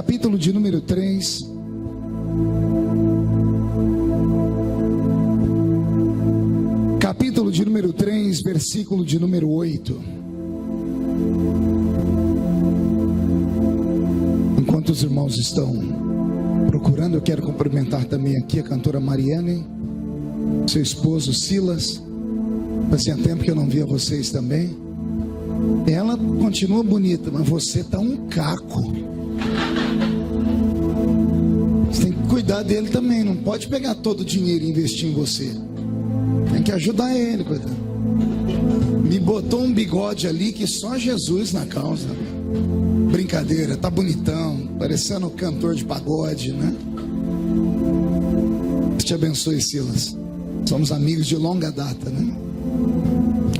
capítulo de número 3. Capítulo de número 3, versículo de número 8. Enquanto os irmãos estão procurando, eu quero cumprimentar também aqui a cantora Mariane, seu esposo Silas. Fazia tempo que eu não via vocês também. Ela continua bonita, mas você tá um caco. Você tem que cuidar dele também. Não pode pegar todo o dinheiro e investir em você. Tem que ajudar ele, coitado. Me botou um bigode ali que só Jesus na causa. Brincadeira, tá bonitão, parecendo um cantor de pagode, né? Deus te abençoe, Silas. Somos amigos de longa data, né?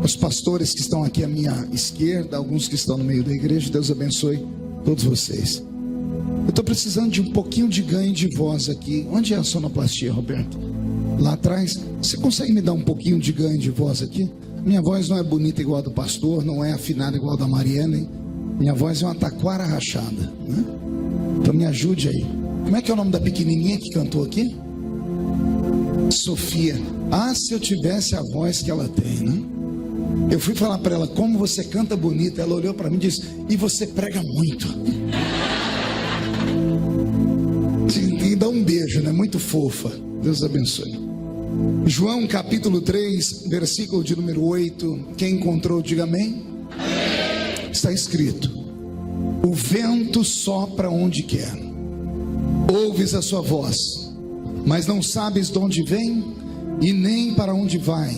Os pastores que estão aqui à minha esquerda, alguns que estão no meio da igreja, Deus abençoe todos vocês. Eu estou precisando de um pouquinho de ganho de voz aqui. Onde é a sonoplastia, Roberto? Lá atrás. Você consegue me dar um pouquinho de ganho de voz aqui? Minha voz não é bonita igual a do pastor, não é afinada igual a da Mariana. Minha voz é uma taquara rachada, né? Então me ajude aí. Como é que é o nome da pequenininha que cantou aqui? Sofia. Ah, se eu tivesse a voz que ela tem, né? Eu fui falar para ela, como você canta bonito. Ela olhou para mim e disse, e você prega muito. E dá um beijo, né? Muito fofa. Deus abençoe. João capítulo 3, versículo de número 8. Quem encontrou, diga amém. Está escrito: o vento sopra onde quer, ouves a sua voz, mas não sabes de onde vem e nem para onde vai.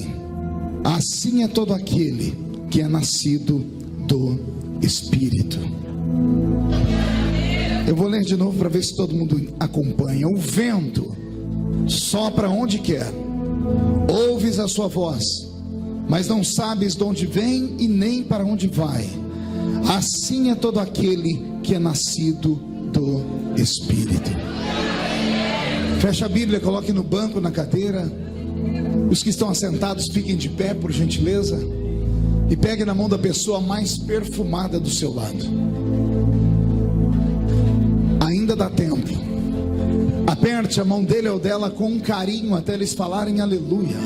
Assim é todo aquele que é nascido do Espírito. Eu vou ler de novo para ver se todo mundo acompanha. O vento sopra onde quer, ouves a sua voz, mas não sabes de onde vem e nem para onde vai. Assim é todo aquele que é nascido do Espírito. Fecha a Bíblia, coloque no banco, na cadeira. Os que estão assentados, fiquem de pé, por gentileza. E pegue na mão da pessoa mais perfumada do seu lado. Ainda dá tempo. Aperte a mão dele ou dela com um carinho até eles falarem aleluia.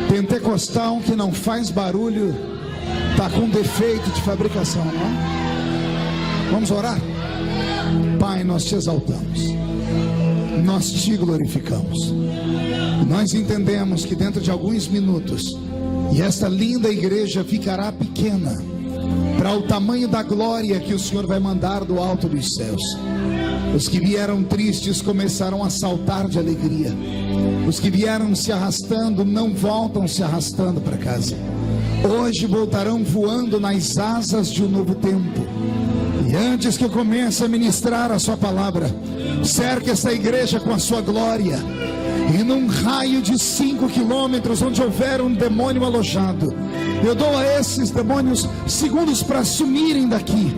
Pentecostal que não faz barulho está com defeito de fabricação, não? Vamos orar? Pai, nós te exaltamos, nós te glorificamos. Nós entendemos que dentro de alguns minutos, e esta linda igreja ficará pequena para o tamanho da glória que o Senhor vai mandar do alto dos céus. Os que vieram tristes começarão a saltar de alegria. Os que vieram se arrastando não voltam se arrastando para casa. Hoje voltarão voando nas asas de um novo tempo. E antes que eu comece a ministrar a sua palavra, cerque essa igreja com a sua glória. E num raio de 5 quilômetros, onde houver um demônio alojado, eu dou a esses demônios segundos para sumirem daqui.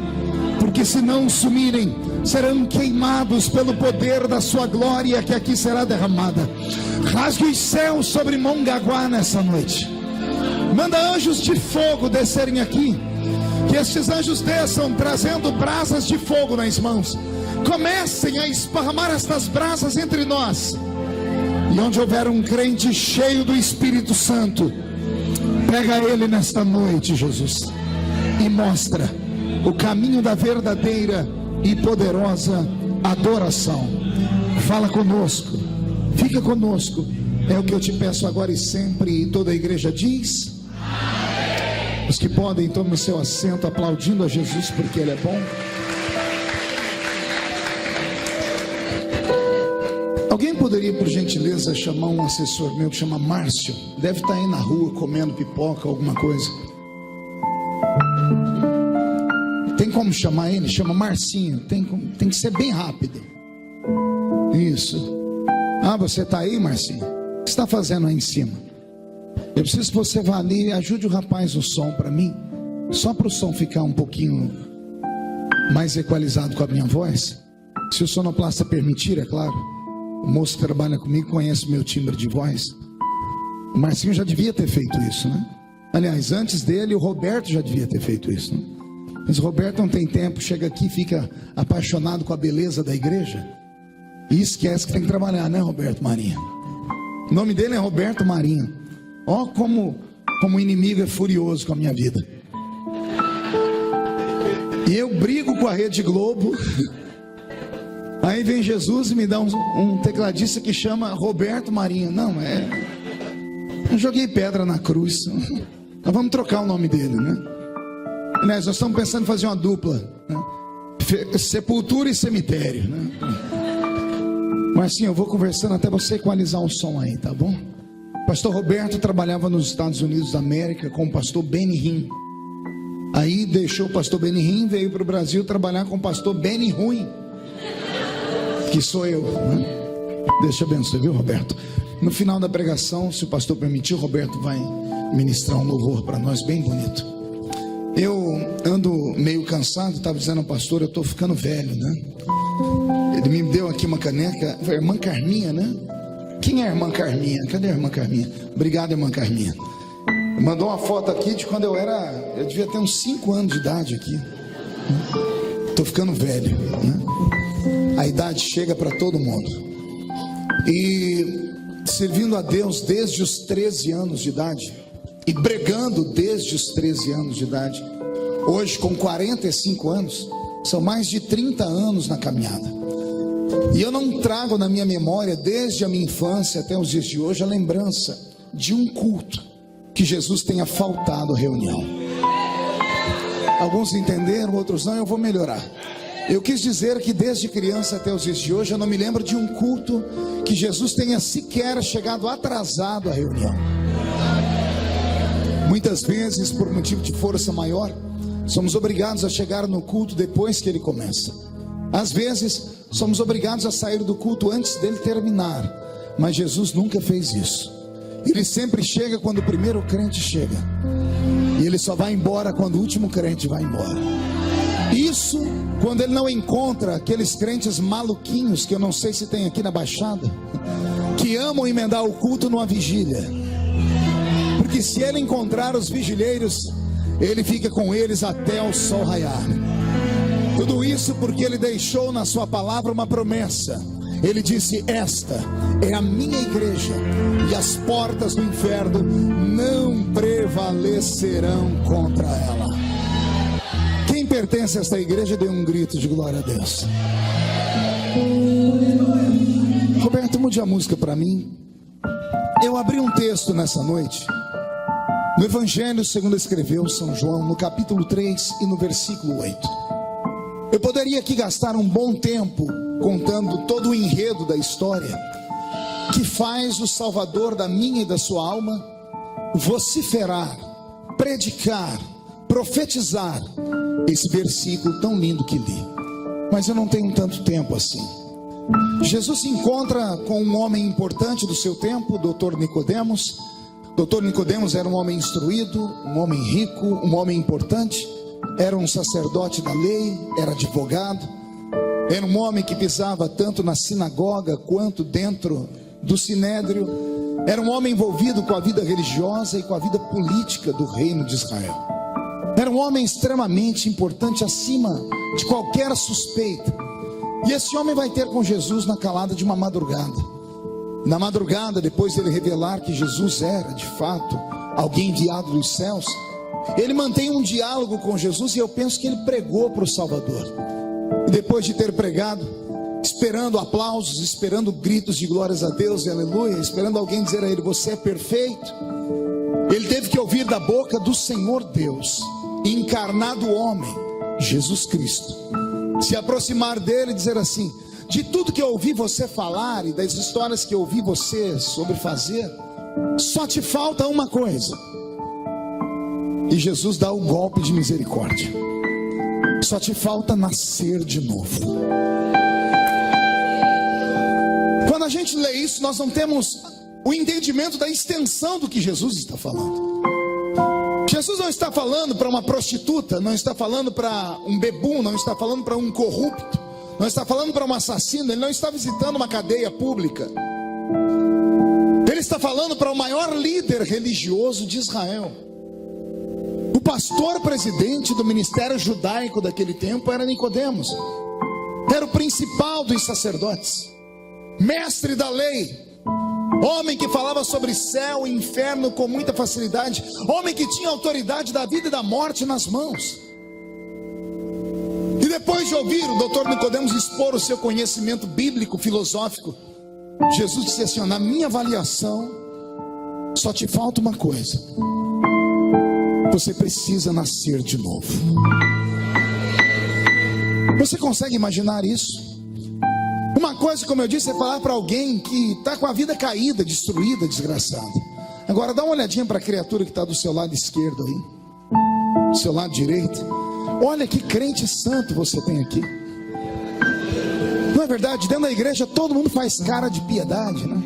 Porque se não sumirem, serão queimados pelo poder da sua glória que aqui será derramada. Rasgue os céus sobre Mongaguá nessa noite. Manda anjos de fogo descerem aqui. Que estes anjos desçam trazendo brasas de fogo nas mãos. Comecem a esparramar estas brasas entre nós. E onde houver um crente cheio do Espírito Santo, pega ele nesta noite, Jesus, e mostra o caminho da verdadeira e poderosa adoração. Fala conosco, fica conosco. É o que eu te peço agora e sempre. E toda a igreja diz: amém. Os que podem, tomem o seu assento aplaudindo a Jesus porque Ele é bom. Alguém poderia, por gentileza, chamar um assessor meu que chama Márcio? Deve estar aí na rua comendo pipoca, alguma coisa. Tem como chamar ele? Chama Marcinho. Tem que ser bem rápido. Isso. Ah, você está aí, Marcinho? O que você está fazendo aí em cima? Eu preciso que você vá ali e ajude o rapaz no som para mim. Só para o som ficar um pouquinho mais equalizado com a minha voz. Se o sonoplasta permitir, é claro. O moço que trabalha comigo conhece o meu timbre de voz. O Marcinho já devia ter feito isso, né? Aliás, antes dele, o Roberto já devia ter feito isso, né? Mas Roberto não tem tempo, chega aqui e fica apaixonado com a beleza da igreja e esquece que tem que trabalhar, né, Roberto Marinha? O nome dele é Roberto Marinha. Ó como o inimigo é furioso com a minha vida. E eu brigo com a Rede Globo. Aí vem Jesus e me dá um tecladista que chama Roberto Marinha. Não, eu joguei pedra na cruz. Nós vamos trocar o nome dele, né? Nós estamos pensando em fazer uma dupla, né? Sepultura e cemitério, né? Mas sim, eu vou conversando até você equalizar o som aí, tá bom? Pastor Roberto trabalhava nos Estados Unidos da América com o pastor Benny Hinn. Aí deixou o pastor Benny Hinn, veio para o Brasil trabalhar com o pastor Benny Ruim, que sou eu, né? Deus te abençoe, viu, Roberto? No final da pregação, se o pastor permitir, o Roberto vai ministrar um louvor para nós bem bonito. Eu ando meio cansado, estava dizendo ao pastor, eu estou ficando velho, né? Ele me deu aqui uma caneca, a irmã Carminha, né? Quem é a irmã Carminha? Cadê a irmã Carminha? Obrigado, irmã Carminha. Mandou uma foto aqui de quando eu devia ter uns 5 anos de idade aqui. Estou ficando velho, né? A idade chega para todo mundo. E servindo a Deus desde os 13 anos de idade, e bregando desde os 13 anos de idade, hoje com 45 anos, são mais de 30 anos na caminhada. E eu não trago na minha memória, desde a minha infância até os dias de hoje, a lembrança de um culto que Jesus tenha faltado à reunião. Alguns entenderam, outros não, eu vou melhorar. Eu quis dizer que desde criança até os dias de hoje, eu não me lembro de um culto que Jesus tenha sequer chegado atrasado à reunião. Muitas vezes, por motivo de força maior, somos obrigados a chegar no culto depois que ele começa. Às vezes, somos obrigados a sair do culto antes dele terminar. Mas Jesus nunca fez isso. Ele sempre chega quando o primeiro crente chega. E ele só vai embora quando o último crente vai embora. Isso quando ele não encontra aqueles crentes maluquinhos, que eu não sei se tem aqui na Baixada, que amam emendar o culto numa vigília. Porque se ele encontrar os vigilheiros, ele fica com eles até o sol raiar. Tudo isso porque ele deixou na sua palavra uma promessa. Ele disse: esta é a minha igreja, e as portas do inferno não prevalecerão contra ela. Quem pertence a esta igreja, dê um grito de glória a Deus. Roberto, mude a música para mim. Eu abri um texto nessa noite no Evangelho segundo escreveu São João, no capítulo 3 e no versículo 8. Eu poderia aqui gastar um bom tempo contando todo o enredo da história que faz o Salvador da minha e da sua alma vociferar, predicar, profetizar esse versículo tão lindo que li. Mas eu não tenho tanto tempo assim. Jesus se encontra com um homem importante do seu tempo, Dr. Nicodemos. Dr. Nicodemos era um homem instruído, um homem rico, um homem importante. Era um sacerdote da lei, era advogado. Era um homem que pisava tanto na sinagoga quanto dentro do sinédrio. Era um homem envolvido com a vida religiosa e com a vida política do reino de Israel. Era um homem extremamente importante, acima de qualquer suspeita. E esse homem vai ter com Jesus na calada de uma madrugada. Na madrugada, depois dele revelar que Jesus era de fato alguém enviado dos céus, ele mantém um diálogo com Jesus, e eu penso que ele pregou para o Salvador. E depois de ter pregado, esperando aplausos, esperando gritos de glórias a Deus e aleluia, esperando alguém dizer a ele: você é perfeito, ele teve que ouvir da boca do Senhor Deus, encarnado homem, Jesus Cristo, se aproximar dele e dizer assim: de tudo que eu ouvi você falar e das histórias que eu ouvi você sobre fazer, só te falta uma coisa. E Jesus dá o golpe de misericórdia: só te falta nascer de novo. Quando a gente lê isso, nós não temos o entendimento da extensão do que Jesus está falando. Jesus não está falando para uma prostituta, não está falando para um bebum, não está falando para um corrupto, não está falando para um assassino, ele não está visitando uma cadeia pública. Ele está falando para o maior líder religioso de Israel, o O pastor presidente do ministério judaico daquele tempo era Nicodemos. Era o principal dos sacerdotes, mestre da lei, homem que falava sobre céu e inferno com muita facilidade, homem que tinha autoridade da vida e da morte nas mãos. E depois de ouvir o doutor Nicodemos expor o seu conhecimento bíblico, filosófico, Jesus disse assim: na minha avaliação, só te falta uma coisa: você precisa nascer de novo. Você consegue imaginar isso? Uma coisa, como eu disse, é falar para alguém que está com a vida caída, destruída, desgraçada. Agora dá uma olhadinha para a criatura que está do seu lado esquerdo aí, do seu lado direito. Olha que crente santo você tem aqui. Não é verdade? Dentro da igreja todo mundo faz cara de piedade, né?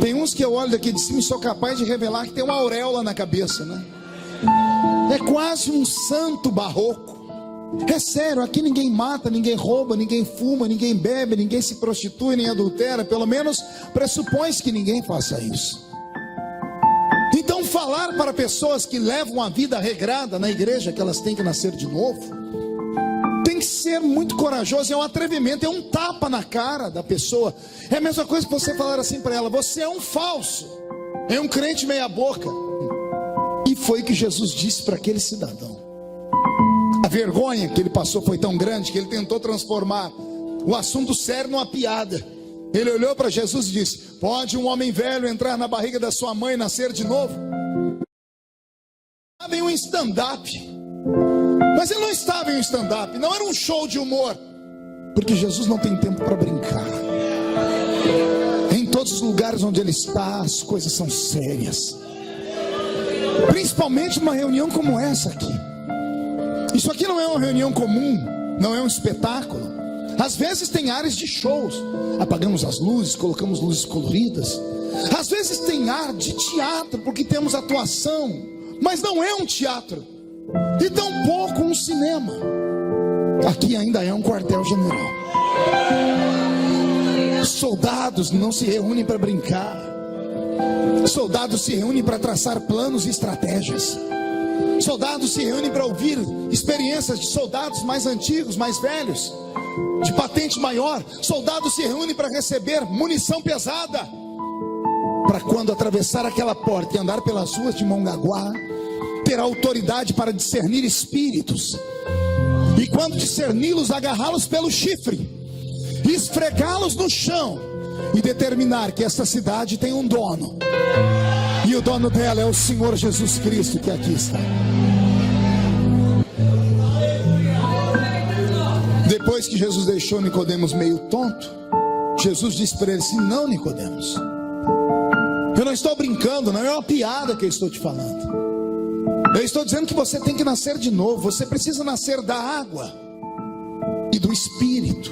Tem uns que eu olho daqui de cima e sou capaz de revelar que tem uma auréola na cabeça, né? É quase um santo barroco. É sério, aqui ninguém mata, ninguém rouba, ninguém fuma, ninguém bebe, ninguém se prostitui, nem adultera. Pelo menos pressupõe-se que ninguém faça isso. Então falar para pessoas que levam a vida regrada na igreja que elas têm que nascer de novo, tem que ser muito corajoso, é um atrevimento, é um tapa na cara da pessoa. É a mesma coisa que você falar assim para ela: você é um falso, é um crente meia boca. E foi o que Jesus disse para aquele cidadão. A vergonha que ele passou foi tão grande que ele tentou transformar o assunto sério numa piada. Ele olhou para Jesus e disse: pode um homem velho entrar na barriga da sua mãe e nascer de novo? Estava em um stand-up. Mas ele não estava em um stand-up, não era um show de humor. Porque Jesus não tem tempo para brincar. Em todos os lugares onde ele está, as coisas são sérias. Principalmente numa reunião como essa aqui. Isso aqui não é uma reunião comum, não é um espetáculo. Às vezes tem áreas de shows, apagamos as luzes, colocamos luzes coloridas. Às vezes tem ar de teatro, porque temos atuação, mas não é um teatro, e tampouco um cinema. Aqui ainda é um quartel-general. Soldados não se reúnem para brincar. Soldados se reúnem para traçar planos e estratégias. Soldados se reúnem para ouvir experiências de soldados mais antigos, mais velhos, de patente maior. Soldados se reúnem para receber munição pesada, para quando atravessar aquela porta e andar pelas ruas de Mongaguá, ter autoridade para discernir espíritos. E quando discerni-los, agarrá-los pelo chifre, esfregá-los no chão e determinar que esta cidade tem um dono. E o dono dela é o Senhor Jesus Cristo, que aqui está. Depois que Jesus deixou Nicodemos meio tonto, Jesus disse para ele assim: não, Nicodemos, eu não estou brincando, não é uma piada que eu estou te falando. Eu estou dizendo que você tem que nascer de novo. Você precisa nascer da água e do Espírito.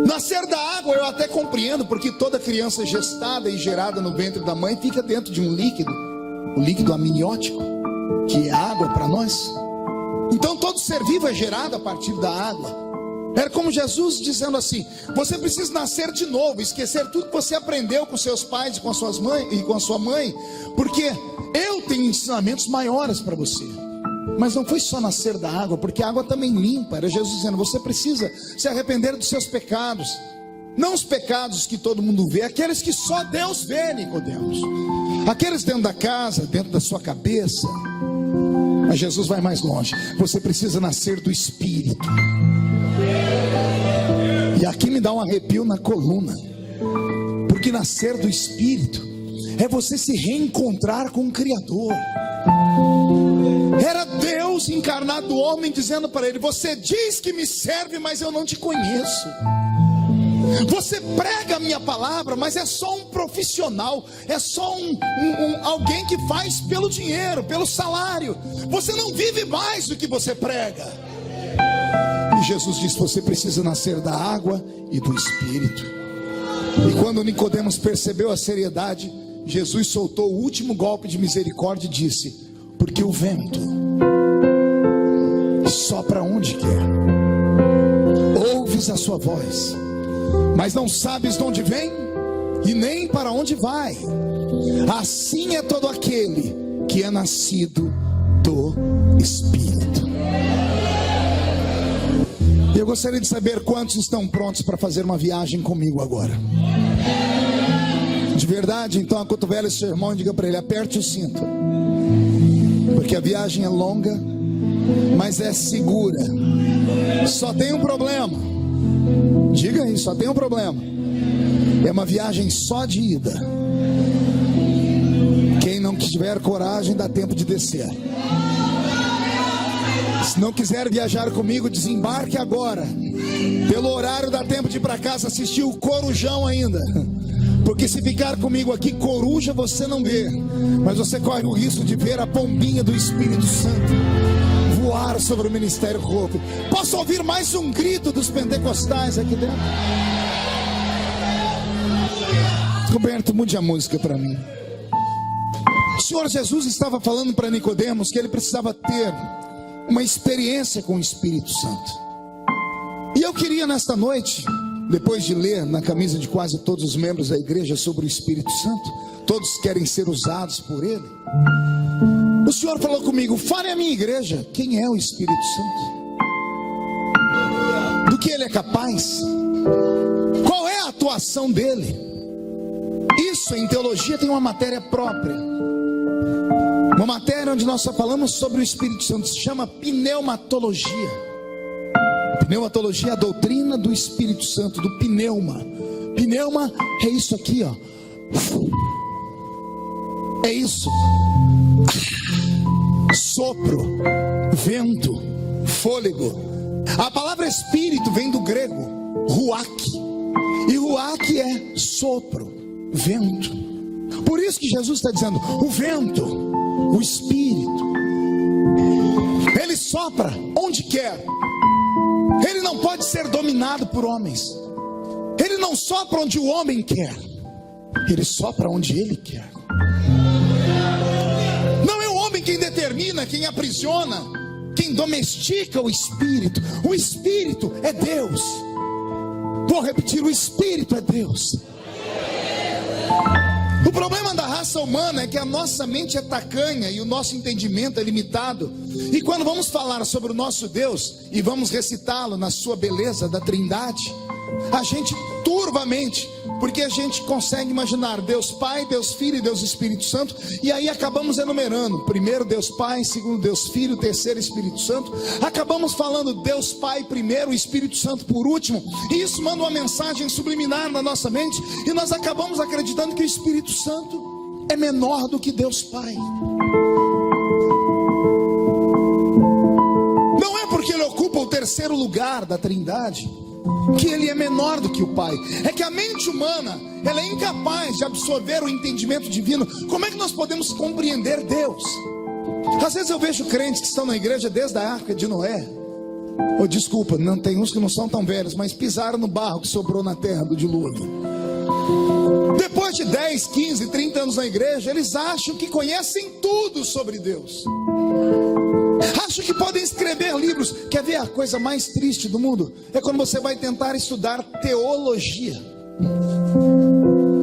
Nascer da água eu até compreendo, porque toda criança gestada e gerada no ventre da mãe fica dentro de um líquido, o líquido amniótico, que é água para nós. Então todo ser vivo é gerado a partir da água. Era como Jesus dizendo assim: você precisa nascer de novo, esquecer tudo que você aprendeu com seus pais e com as suas mães e com a sua mãe, porque eu tenho ensinamentos maiores para você. Mas não foi só nascer da água, porque a água também limpa. Era Jesus dizendo: você precisa se arrepender dos seus pecados. Não os pecados que todo mundo vê, aqueles que só Deus vê, Nicodemos. Aqueles dentro da casa, dentro da sua cabeça. Mas Jesus vai mais longe. Você precisa nascer do Espírito. E aqui me dá um arrepio na coluna. Porque nascer do Espírito é você se reencontrar com o Criador. Era Deus encarnado no homem dizendo para ele: você diz que me serve, mas eu não te conheço. Você prega a minha palavra, mas é só um profissional, é só alguém que faz pelo dinheiro, pelo salário. Você não vive mais do que você prega. E Jesus disse: você precisa nascer da água e do Espírito. E quando Nicodemos percebeu a seriedade, Jesus soltou o último golpe de misericórdia e disse: porque o vento sopra onde quer, ouves a sua voz, mas não sabes de onde vem e nem para onde vai. Assim é todo aquele que é nascido do Espírito. E eu gostaria de saber quantos estão prontos para fazer uma viagem comigo agora. De verdade, então acotovela esse seu irmão e diga para ele: aperte o cinto, porque a viagem é longa, mas é segura. Só tem um problema. Diga aí, só tem um problema. É uma viagem só de ida. Quem não tiver coragem, dá tempo de descer. Se não quiser viajar comigo, desembarque agora. Pelo horário dá tempo de ir para casa assistir o Corujão ainda. Porque se ficar comigo aqui, coruja você não vê, mas você corre o risco de ver a pombinha do Espírito Santo voar sobre o Ministério Hope. Posso ouvir mais um grito dos pentecostais aqui dentro? Roberto, mude a música para mim. O Senhor Jesus estava falando para Nicodemos que ele precisava ter uma experiência com o Espírito Santo. E eu queria nesta noite, depois de ler na camisa de quase todos os membros da igreja sobre o Espírito Santo, todos querem ser usados por ele. O Senhor falou comigo: fale à minha igreja, quem é o Espírito Santo? Do que ele é capaz? Qual é a atuação dele? Isso em teologia tem uma matéria própria. Uma matéria onde nós só falamos sobre o Espírito Santo, se chama pneumatologia. Pneumatologia é a doutrina do Espírito Santo, do pneuma. Pneuma é isso aqui, ó. É isso. Sopro, vento, fôlego. A palavra espírito vem do grego ruach. E ruach é sopro, vento. Por isso que Jesus está dizendo: o vento, o Espírito, ele sopra onde quer. Ele não pode ser dominado por homens. Ele não sopra onde o homem quer. Ele sopra onde ele quer. Não é o homem quem determina, quem aprisiona, quem domestica o Espírito. O Espírito é Deus. Vou repetir: o Espírito é Deus. O problema da raça humana é que a nossa mente é tacanha e o nosso entendimento é limitado. E quando vamos falar sobre o nosso Deus e vamos recitá-lo na sua beleza da Trindade, a gente turva a mente, porque a gente consegue imaginar Deus Pai, Deus Filho e Deus Espírito Santo, e aí acabamos enumerando: primeiro Deus Pai, segundo Deus Filho, terceiro Espírito Santo. Acabamos falando Deus Pai primeiro, o Espírito Santo por último, e isso manda uma mensagem subliminar na nossa mente, e nós acabamos acreditando que o Espírito Santo é menor do que Deus Pai. Não é porque ele ocupa o terceiro lugar da Trindade que ele é menor do que o Pai. É que a mente humana, ela é incapaz de absorver o entendimento divino. Como é que nós podemos compreender Deus? Às vezes eu vejo crentes que estão na igreja desde a arca de Noé. Oh, desculpa, não tem uns que não são tão velhos, mas pisaram no barro que sobrou na terra do dilúvio. Depois de 10, 15, 30 anos na igreja, eles acham que conhecem tudo sobre Deus. Acham que podem escrever livros. Quer ver a coisa mais triste do mundo? É quando você vai tentar estudar teologia.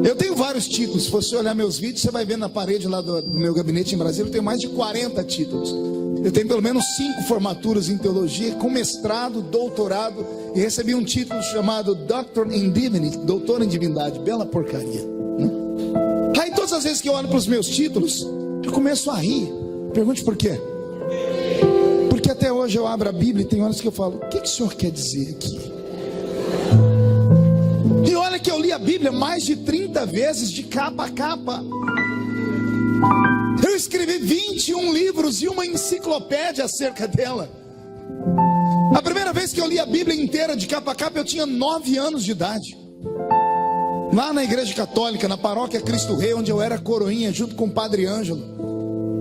Eu tenho vários títulos. Se você olhar meus vídeos, você vai ver na parede lá do meu gabinete em Brasília, eu tenho mais de 40 títulos. Eu tenho pelo menos 5 formaturas em teologia, com mestrado, doutorado, e recebi um título chamado Doctor in Divinity, doutor em divindade. Bela porcaria, né? Aí todas as vezes que eu olho para os meus títulos, eu começo a rir. Pergunte por quê? Porque até hoje eu abro a Bíblia e tem horas que eu falo: o que o senhor quer dizer aqui? E olha que eu li a Bíblia mais de 30 vezes, de capa a capa. Eu escrevi 21 livros e uma enciclopédia acerca dela. A primeira vez que eu li a Bíblia inteira de capa a capa, eu tinha 9 anos de idade. Lá na igreja católica, na paróquia Cristo Rei, onde eu era coroinha junto com o Padre Ângelo.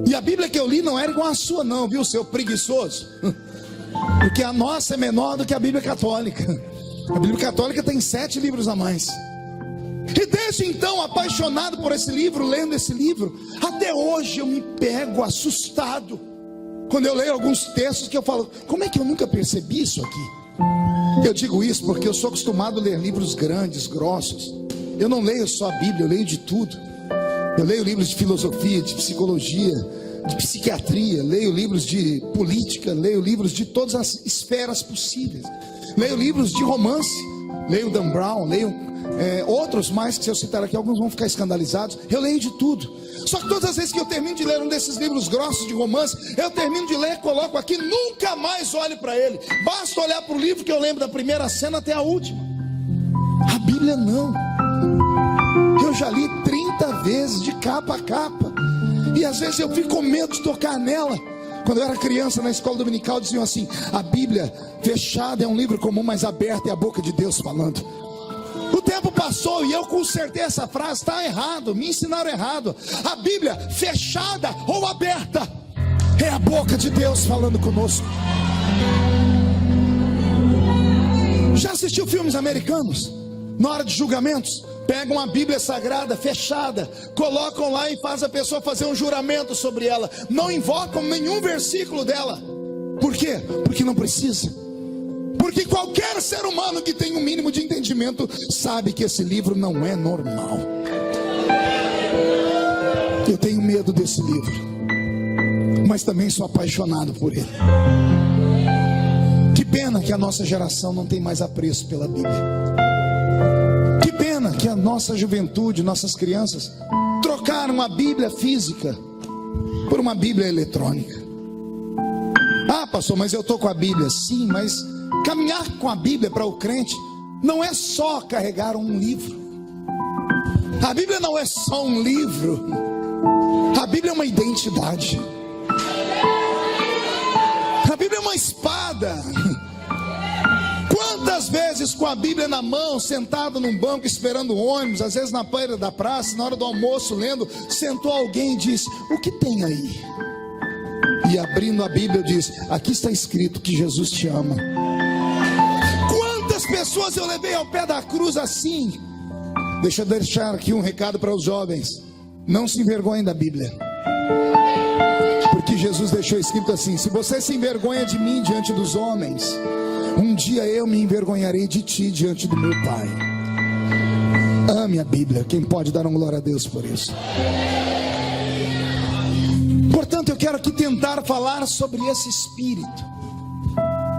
E a Bíblia que eu li não era igual a sua não, viu, seu preguiçoso? Porque a nossa é menor do que a Bíblia católica. A Bíblia católica tem 7 livros a mais. E desde então, apaixonado por esse livro, lendo esse livro, até hoje eu me pego assustado quando eu leio alguns textos que eu falo: como é que eu nunca percebi isso aqui? Eu digo isso porque eu sou acostumado a ler livros grandes, grossos. Eu não leio só a Bíblia, eu leio de tudo. Eu leio livros de filosofia, de psicologia, de psiquiatria, leio livros de política, leio livros de todas as esferas possíveis, leio livros de romance, leio Dan Brown, leio outros mais que se eu citar aqui, alguns vão ficar escandalizados. Eu leio de tudo. Só que todas as vezes que eu termino de ler um desses livros grossos de romance, eu termino de ler, coloco aqui, nunca mais olho para ele. Basta olhar para o livro que eu lembro da primeira cena até a última. A Bíblia não. Eu já li 30 vezes de capa a capa, e às vezes eu fico com medo de tocar nela. Quando eu era criança na escola dominical diziam assim: a Bíblia fechada é um livro comum, mas aberta é a boca de Deus falando. O tempo passou e eu consertei essa frase. Está errado, me ensinaram errado. A Bíblia fechada ou aberta é a boca de Deus falando conosco. Já assistiu filmes americanos? Na hora de julgamentos, pegam a Bíblia Sagrada fechada, colocam lá e faz a pessoa fazer um juramento sobre ela. Não invocam nenhum versículo dela. Por quê? Porque não precisa. Porque qualquer ser humano que tem um mínimo de entendimento sabe que esse livro não é normal. Eu tenho medo desse livro, mas também sou apaixonado por ele. Que pena que a nossa geração não tem mais apreço pela Bíblia. Que pena que a nossa juventude, nossas crianças trocaram a Bíblia física por uma Bíblia eletrônica. Ah, pastor, mas eu estou com a Bíblia. Sim, mas caminhar com a Bíblia para o crente não é só carregar um livro. A Bíblia não é só um livro. A Bíblia é uma identidade. A Bíblia é uma espada. Quantas vezes com a Bíblia na mão, sentado num banco esperando o ônibus, às vezes na beira da praça, na hora do almoço lendo, sentou alguém e disse: o que tem aí? E abrindo a Bíblia diz: aqui está escrito que Jesus te ama. Quantas pessoas eu levei ao pé da cruz assim? Deixa eu deixar aqui um recado para os jovens: não se envergonhem da Bíblia, porque Jesus deixou escrito assim: se você se envergonha de mim diante dos homens, um dia eu me envergonharei de ti diante do meu Pai. Ame a Bíblia. Quem pode dar uma glória a Deus por isso? Portanto, eu quero aqui tentar falar sobre esse Espírito.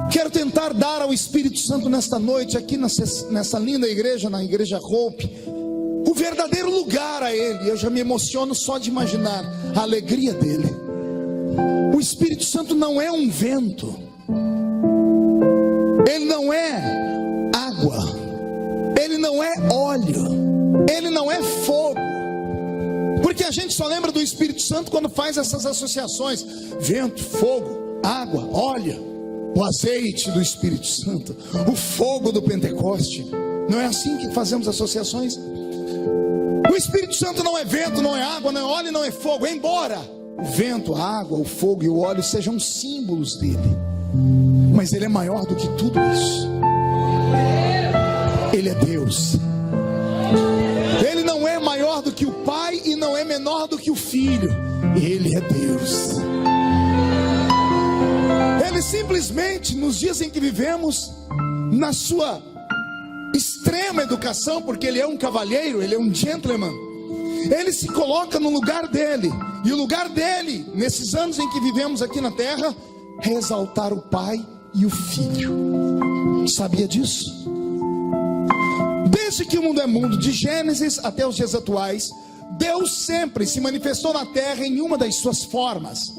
Quero tentar dar ao Espírito Santo nesta noite, aqui nessa linda igreja, na Igreja Hope, o verdadeiro lugar a Ele. Eu já me emociono só de imaginar a alegria dele. O Espírito Santo não é um vento, ele não é água, ele não é óleo, ele não é fogo. Porque a gente só lembra do Espírito Santo quando faz essas associações: vento, fogo, água, óleo, o azeite do Espírito Santo, o fogo do Pentecoste. Não é assim que fazemos associações? O Espírito Santo não é vento, não é água, não é óleo, não é fogo. Embora o vento, a água, o fogo e o óleo sejam símbolos dele, mas ele é maior do que tudo isso. Ele é Deus. Ele não é maior do que o Pai e não é menor do que o Filho. Ele é Deus. Ele simplesmente, nos dias em que vivemos, na sua extrema educação, porque ele é um cavalheiro, ele é um gentleman, ele se coloca no lugar dele. E o lugar dele, nesses anos em que vivemos aqui na terra, é exaltar o Pai e o Filho. Sabia disso? Desde que o mundo é mundo, de Gênesis até os dias atuais, Deus sempre se manifestou na terra em uma das suas formas.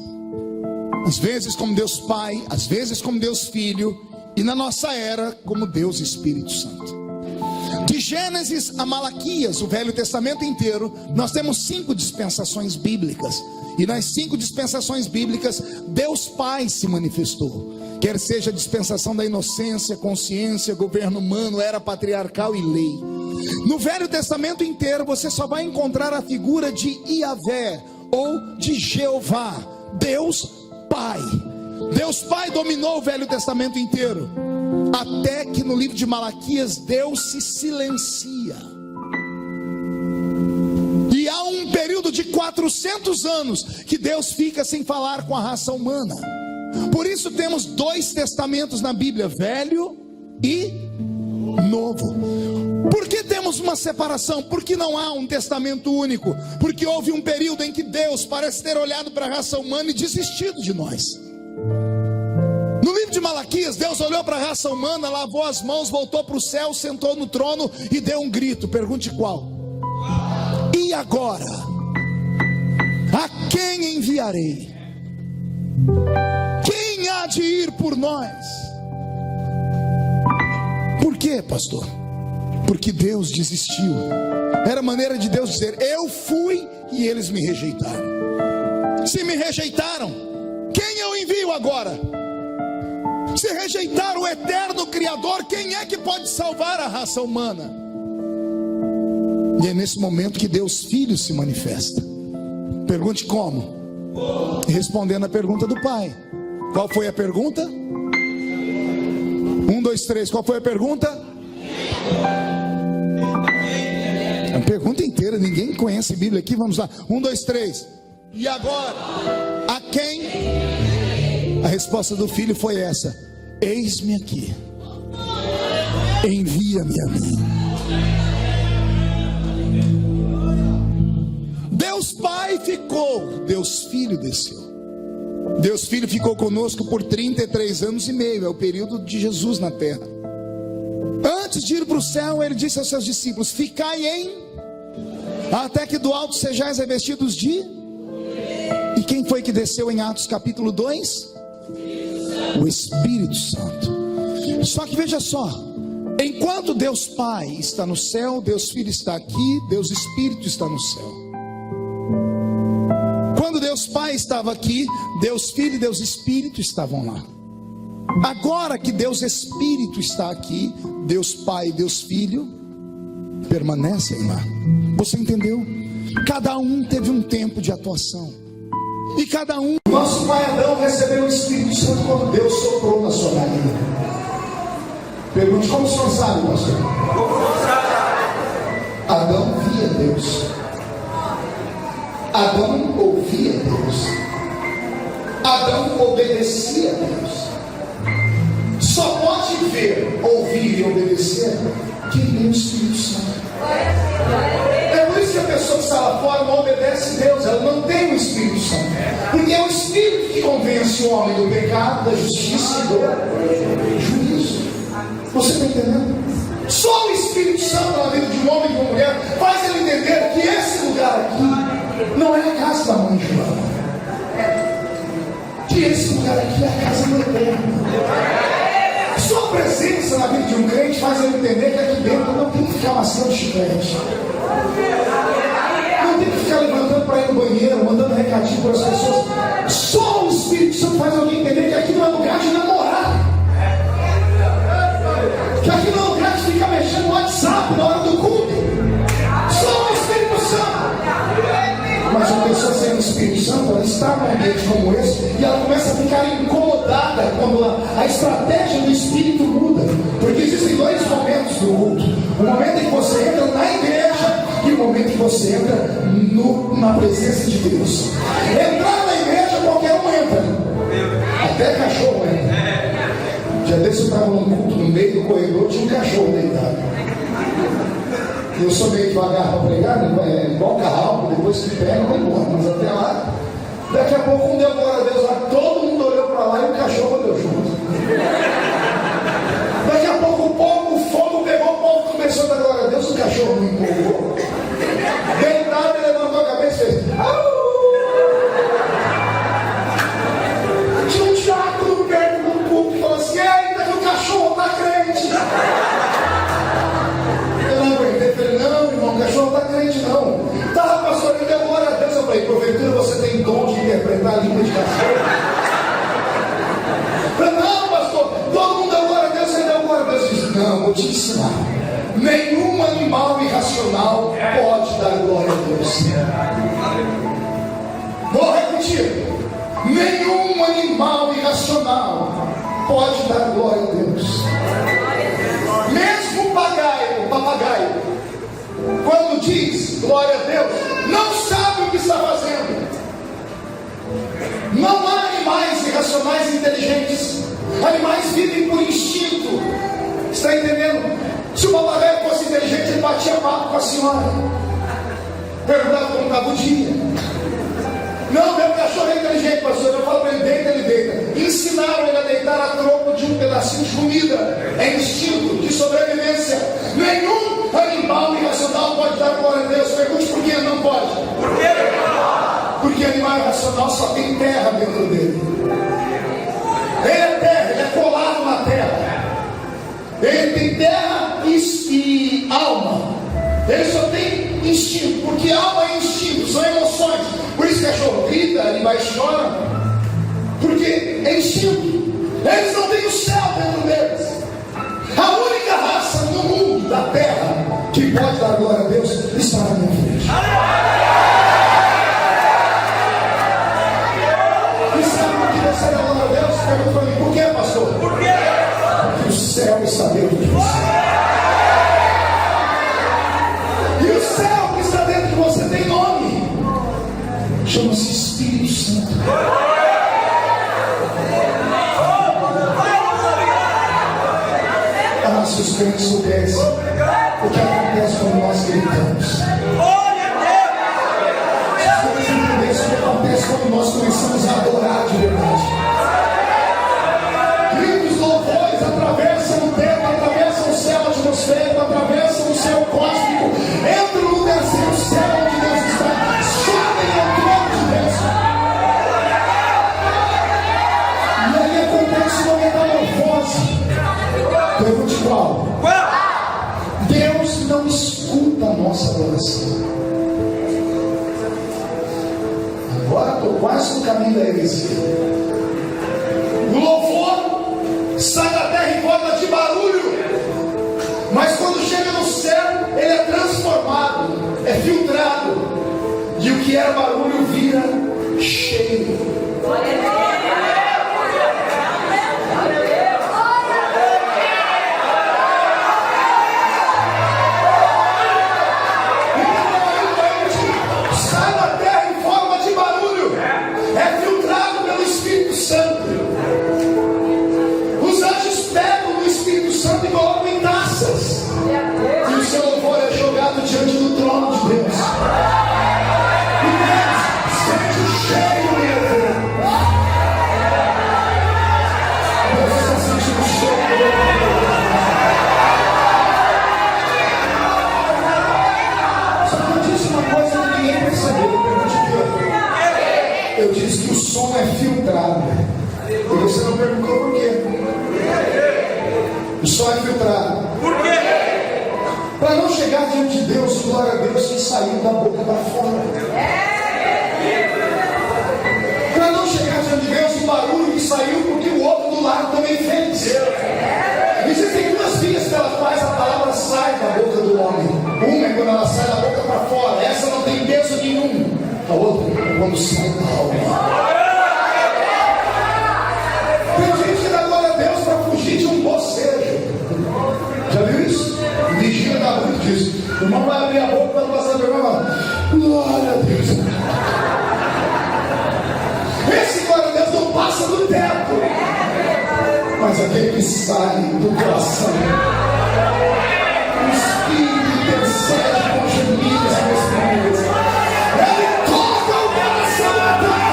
Às vezes como Deus Pai, às vezes como Deus Filho, e na nossa era como Deus Espírito Santo. De Gênesis a Malaquias, o Velho Testamento inteiro, nós temos 5 dispensações bíblicas. E nas 5 dispensações bíblicas, Deus Pai se manifestou. Quer seja a dispensação da inocência, consciência, governo humano, era patriarcal e lei. No Velho Testamento inteiro você só vai encontrar a figura de Iavé ou de Jeová, Deus Pai. Deus Pai dominou o Velho Testamento inteiro, até que no livro de Malaquias Deus se silencia. E há um período de 400 anos que Deus fica sem falar com a raça humana. Por isso temos 2 testamentos na Bíblia, Velho e Novo. Por que temos uma separação? Porque não há um testamento único. Porque houve um período em que Deus parece ter olhado para a raça humana e desistido de nós. No livro de Malaquias, Deus olhou para a raça humana, lavou as mãos, voltou para o céu, sentou no trono e deu um grito. Pergunte qual? E agora? A quem enviarei? Quem há de ir por nós? Por quê, pastor? Porque Deus desistiu. Era a maneira de Deus dizer: eu fui e eles me rejeitaram. Se me rejeitaram, quem eu envio agora? Se rejeitaram o eterno Criador, quem é que pode salvar a raça humana? E é nesse momento que Deus Filho se manifesta. Pergunte como? Respondendo a pergunta do Pai. Qual foi a pergunta? 1, 2, 3. Qual foi a pergunta? A pergunta inteira. Ninguém conhece a Bíblia aqui. Vamos lá. 1, 2, 3. E agora? A quem? A resposta do Filho foi essa: eis-me aqui. Envia-me a mim. Deus Pai ficou, Deus Filho desceu. Deus Filho ficou conosco por 33 anos e meio. É o período de Jesus na terra. Antes de ir para o céu, ele disse aos seus discípulos: ficai até que do alto sejais revestidos de... E quem foi que desceu em Atos capítulo 2? O Espírito Santo. Só que veja só, enquanto Deus Pai está no céu, Deus Filho está aqui, Deus Espírito está no céu. Quando Deus Pai estava aqui, Deus Filho e Deus Espírito estavam lá. Agora que Deus Espírito está aqui, Deus Pai e Deus Filho permanecem lá. Você entendeu? Cada um teve um tempo de atuação. E cada um... Nosso pai Adão recebeu o Espírito Santo quando Deus soprou na sua nariz. Pergunte: como o senhor sabe, pastor? Adão via Deus. Adão ouvia Deus. Adão obedecia a Deus. Só pode ver, ouvir e obedecer quem tem o Espírito Santo. É por isso que a pessoa que está lá fora não obedece a Deus. Ela não tem o Espírito Santo. Porque é o Espírito que convence o homem do pecado, da justiça e do juízo. Você está entendendo? Só o Espírito Santo na vida de um homem e de uma mulher faz ele entender que esse lugar aqui não é a casa da mãe Joana. Que esse lugar aqui é a casa do Eterno. Sua presença na vida de um crente faz ele entender que aqui dentro não tem que ficar mascando chiclete. Não tem que ficar levantando para ir no banheiro, mandando recadinho para as pessoas. Só o Espírito Santo faz alguém entender que aqui não é lugar de namorar. Que aqui não é lugar de ficar mexendo no WhatsApp na hora do culto. Só o Espírito Santo. Mas uma pessoa sem o Espírito Santo, ela está num ambiente como esse e ela começa a ficar incomodada quando a estratégia do Espírito muda. Porque existem dois momentos do culto: o momento em que você entra na igreja e o momento em que você entra na presença de Deus. Entrar na igreja, qualquer um entra, até cachorro entra. Já desse eu estava num culto no meio do corredor, tinha um cachorro deitado. Eu sou meio devagar para pregar, né? É igual carro, depois que pega, vai embora. Mas até lá, daqui a pouco um deu glória a Deus lá, todo mundo olhou para lá e o cachorro deu junto. Daqui a pouco o fogo pegou, o povo começou a dar glória a Deus, o cachorro não empolgou. Deitado, ele levantou a cabeça e fez: tinha um diácono perto do púlpito e falou assim: eita, que o cachorro está crente. Eu não aguentei, falei: não, irmão, o cachorro está crente não. Tá, pastor, ele deu glória a Deus. Eu falei: porventura você tem dom de interpretar a língua de cachorro? Eu falei: não, pastor, todo mundo deu glória a Deus, você deu glória a Deus. Eu disse: não, vou te ensinar. Nenhum animal irracional pode dar glória a Deus. Vou repetir: nenhum animal irracional pode dar glória a Deus. Mesmo o papagaio, quando diz glória a Deus, não sabe o que está fazendo. Não há animais irracionais inteligentes. Animais vivem por instinto. Está entendendo? Se o papagaio fosse inteligente, ele batia papo com a senhora, perguntava como estava o dia. Não, meu cachorro é inteligente, pastor. Eu falo para ele, deita, ele deita. Ensinaram ele a deitar a troco de um pedacinho de comida. É instinto de sobrevivência. Nenhum animal irracional pode dar glória a Deus. Pergunte por que ele não pode. Por quê? Porque animal irracional só tem terra dentro dele. Ele é terra, ele é colado na terra. Ele tem terra e alma. Ele só tem instinto, porque alma é instinto, são emoções. Por isso que o cachorro grita, ele vai e chora, porque é instinto. Eles não têm o céu dentro deles. A única raça no mundo da terra que pode dar glória a Deus está na minha frente. E sabe por que você dá glória a Deus? Pergunta para mim, por que, pastor? Por quê? Porque o céu está dentro de você. E o céu que está dentro de você tem nome. Chama-se Espírito Santo. Ah, se os crentes soubessem o que acontece quando nós gritamos. Se os crentes entendessem o que acontece quando nós começamos a adorar de verdade. Gritos, louvores atravessam o tempo, atravessam o céu atmosférico, atravessam o céu cósmico, entram no terceiro céu onde Deus está, sobem ao trono de Deus. E aí acontece uma metamorfose. Pergunte qual? Deus não escuta a nossa adoração. Agora estou quase no caminho da heresia. O louvor sai da terra em forma de barulho, mas quando chega no céu, ele é transformado, é filtrado, e o que era barulho vira cheiro. Sai da terra em forma de barulho, é filtrado pelo Espírito Santo. Os anjos pegam o Espírito Santo e colocam em taças, e o seu louvor é jogado diante do trono de Deus. E Deus sente o cheiro, meu Deus. Deus está sentindo o cheiro, meu Deus. Só que eu disse uma coisa que ninguém percebeu. Pergunte o quê? Eu disse que o som é filtrado. E você não perguntou por quê? O som é filtrado. Por quê? Para não chegar diante de Deus, glória a Deus, que saiu da boca para fora. Para não chegar diante de Deus, o barulho que saiu porque o outro do lado também fez. Existem duas vias pelas quais a palavra sai da boca do homem. Uma é quando ela sai da boca para fora. Essa não tem peso nenhum. A outra é quando sai da alma. Tem gente que dá glória a Deus para fugir de um bocejo. Já viu isso? O vigília dá muito disso. O irmão vai abrir a boca para passar do irmão e falar: glória a Deus. Esse glória a Deus não passa do teto, mas aquele que sai do coração. O Espírito intercede com gemidos nesse momento. Ele toca o coração da terra.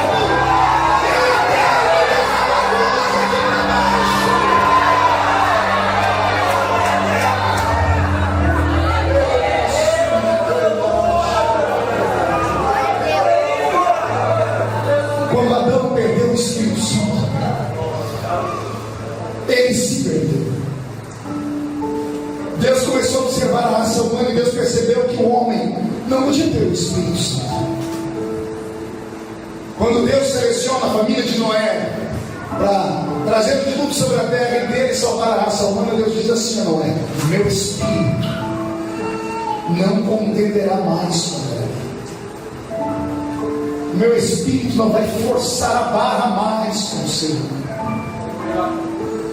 Quando Adão perdeu o Espírito Santo, ele se perdeu. Deus começou a observar a raça humana e Deus percebeu que o homem não podia ter o Espírito Santo. Quando Deus seleciona a família de Noé para trazer o dilúvio sobre a terra inteira e salvar a raça humana, Deus diz assim a Noé: meu Espírito não contenderá mais com ela. Meu Espírito não vai forçar a barra mais com o ser humano.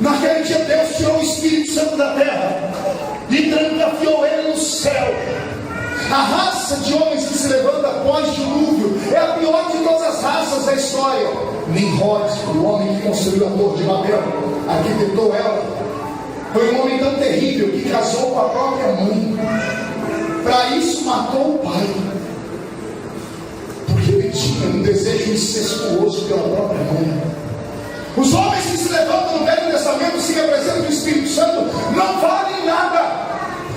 Naquele dia Deus tirou o Espírito Santo da terra e trancafiou ele no céu. A raça de homens que se levanta após o dilúvio é a pior de todas as raças da história. Nimrod, o homem que construiu a Torre de Babel, arquitetou ela. Foi um homem tão terrível que casou com a própria mãe. Para isso matou o pai. Porque ele tinha um desejo incestuoso pela própria mãe. Os homens que se levantam no Velho Testamento se representam do Espírito Santo não valem nada.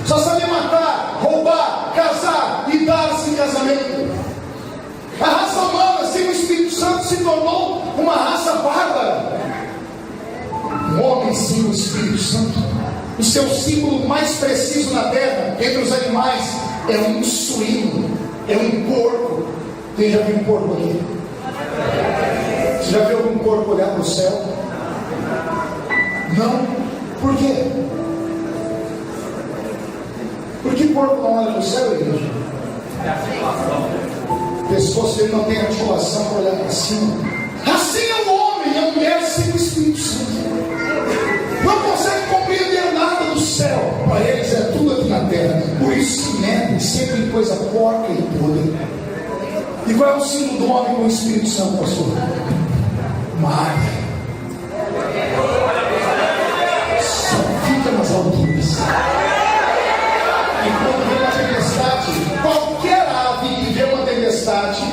Só sabem matar, roubar, casar e dar-se em casamento. A raça humana sem o Espírito Santo se tornou uma raça bárbara. Um homem sem o Espírito Santo, o seu símbolo mais preciso na terra, entre os animais, é um suíno, é um porco. Quem já viu um porco aqui? Você já viu algum porco olhar para o céu? Não? Por quê? Por que porco não olha para o céu, igreja? O pescoço dele não tem articulação para olhar para cima. Assim é o homem e a mulher sem o Espírito Santo. Não consegue compreender nada do céu. Para eles é tudo aqui na terra. Por isso se metem sempre em coisa porca e podre. E qual é o símbolo do homem com o Espírito Santo, pastor? Maria. Só fica nas alturas. E quando vem uma tempestade, qualquer ave que vê uma tempestade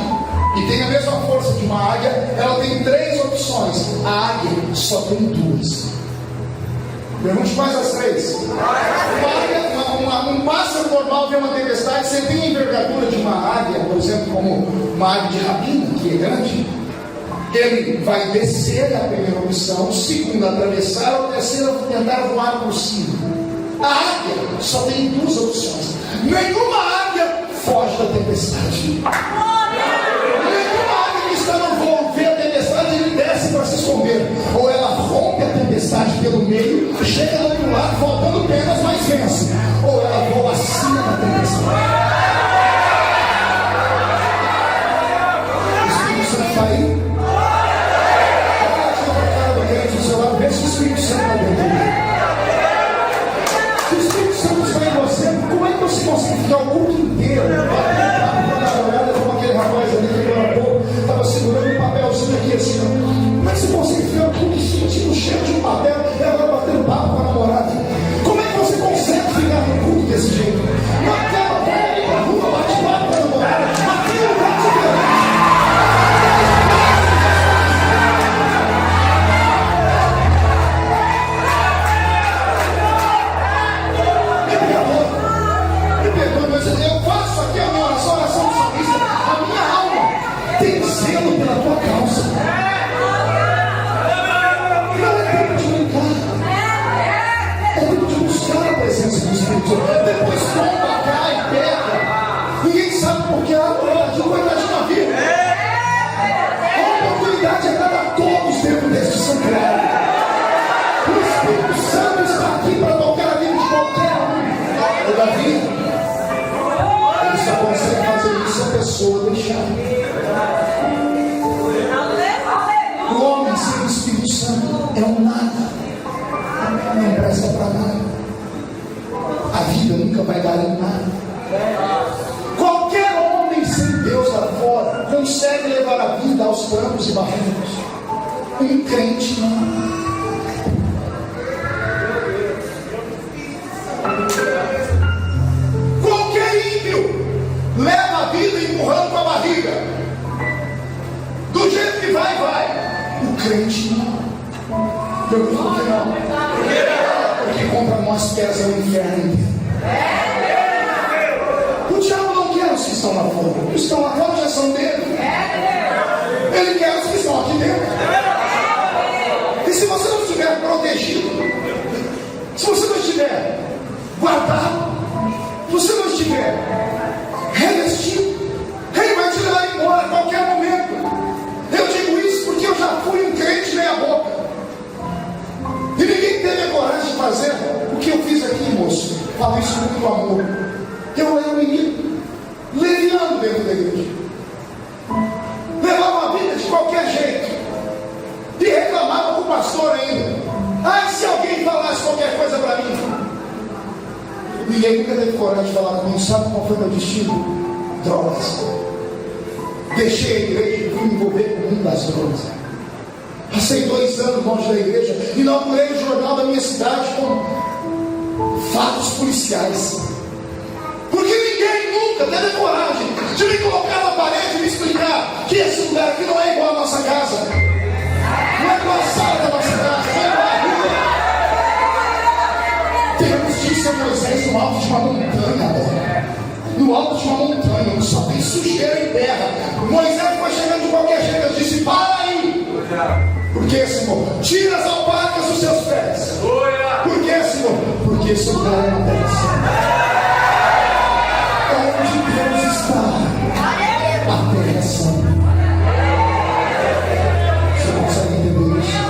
e tem a mesma força de uma águia, ela tem 3 opções. A águia só tem 2. Pergunte quais as 3. Um pássaro normal vê uma tempestade, você tem a envergadura de uma águia, por exemplo, como uma águia de rapina, que é grande. Ele vai descer, é a primeira opção. Segunda, atravessar. Ou terceira, tentar voar por cima. A águia só tem 2 opções. Nenhuma águia foge da tempestade. Nenhuma águia que está no voo vê a tempestade e ele desce para se esconder. Ou ela rompe a tempestade pelo meio, chega do outro lado, faltando penas, mas vence. Ou ela voa acima da tempestade. O Espírito Santo está aí. Vê se o Espírito Santo está dentro dele. Se o Espírito Santo está em você, como é que você consegue ficar o culto inteiro? Como aquele rapaz ali que agora há pouco estava segurando um papelzinho aqui assim. Como é que você consegue ficar o culto sentindo o cheiro de um papel e agora batendo papo com a namorada? Como é que você consegue ficar no culto desse jeito? Na cama, vai para a rua, bate papo com a namorada. Aqui é o lugar diferente. Eu faço aqui a minha oração de salmista. A minha alma tem zelo pela tua causa. Não é tempo de brincar. É tempo de buscar a presença do Espírito Santo. Depois tomba, cai, pega. Ninguém sabe por que a oportunidade na vida. A oportunidade é dada a todos dentro deste santuário. O Espírito Santo está aqui para tocar a vida de qualquer um. O Davi só consegue fazer isso se a pessoa deixar. O homem sem o Espírito Santo é um nada. Não presta para nada. A vida nunca vai dar em nada. Qualquer homem sem Deus lá fora consegue levar a vida aos trancos e barrancos. Um crente não. Leva a vida empurrando com a barriga. Do jeito que vai, vai. O crente não. Eu digo que não. Porque contra nós pesa o inferno. O diabo não quer os que estão lá fora. Os que estão lá fora já são dele. Ele quer os que estão aqui dentro. E se você não estiver protegido, se você não estiver guardado, se você não estiver revestido, ele vai te levar embora a qualquer momento. Eu digo isso porque eu já fui um crente meia boca. E ninguém teve a coragem de fazer o que eu fiz aqui, moço. Falo isso com muito amor. Eu era um menino leviano dentro da igreja. Levava a vida de qualquer jeito. E reclamava com o pastor ainda. Ah, se alguém falasse qualquer coisa para mim. Ninguém nunca teve coragem de falar comigo. Sabe qual foi meu destino? Drogas. Deixei a igreja e fui me envolver com o mundo das drogas. Passei 2 anos longe da igreja. Inaugurei o jornal da minha cidade com fatos policiais. Porque ninguém nunca teve coragem de me colocar na parede e me explicar que esse lugar aqui não é igual à nossa casa, não é igual a sala da nossa casa, não é igual a rua. Temos disse a Moisés no alto de uma montanha, no alto de uma montanha, onde só tem sujeira e terra. Moisés foi chegando de qualquer jeito, eu disse: para aí! Por que, Senhor? Tira as alparcas dos seus pés. Por que, Senhor? Porque esse lugar é uma bênção. Onde Deus está, a terra é santa. Você consegue entender isso?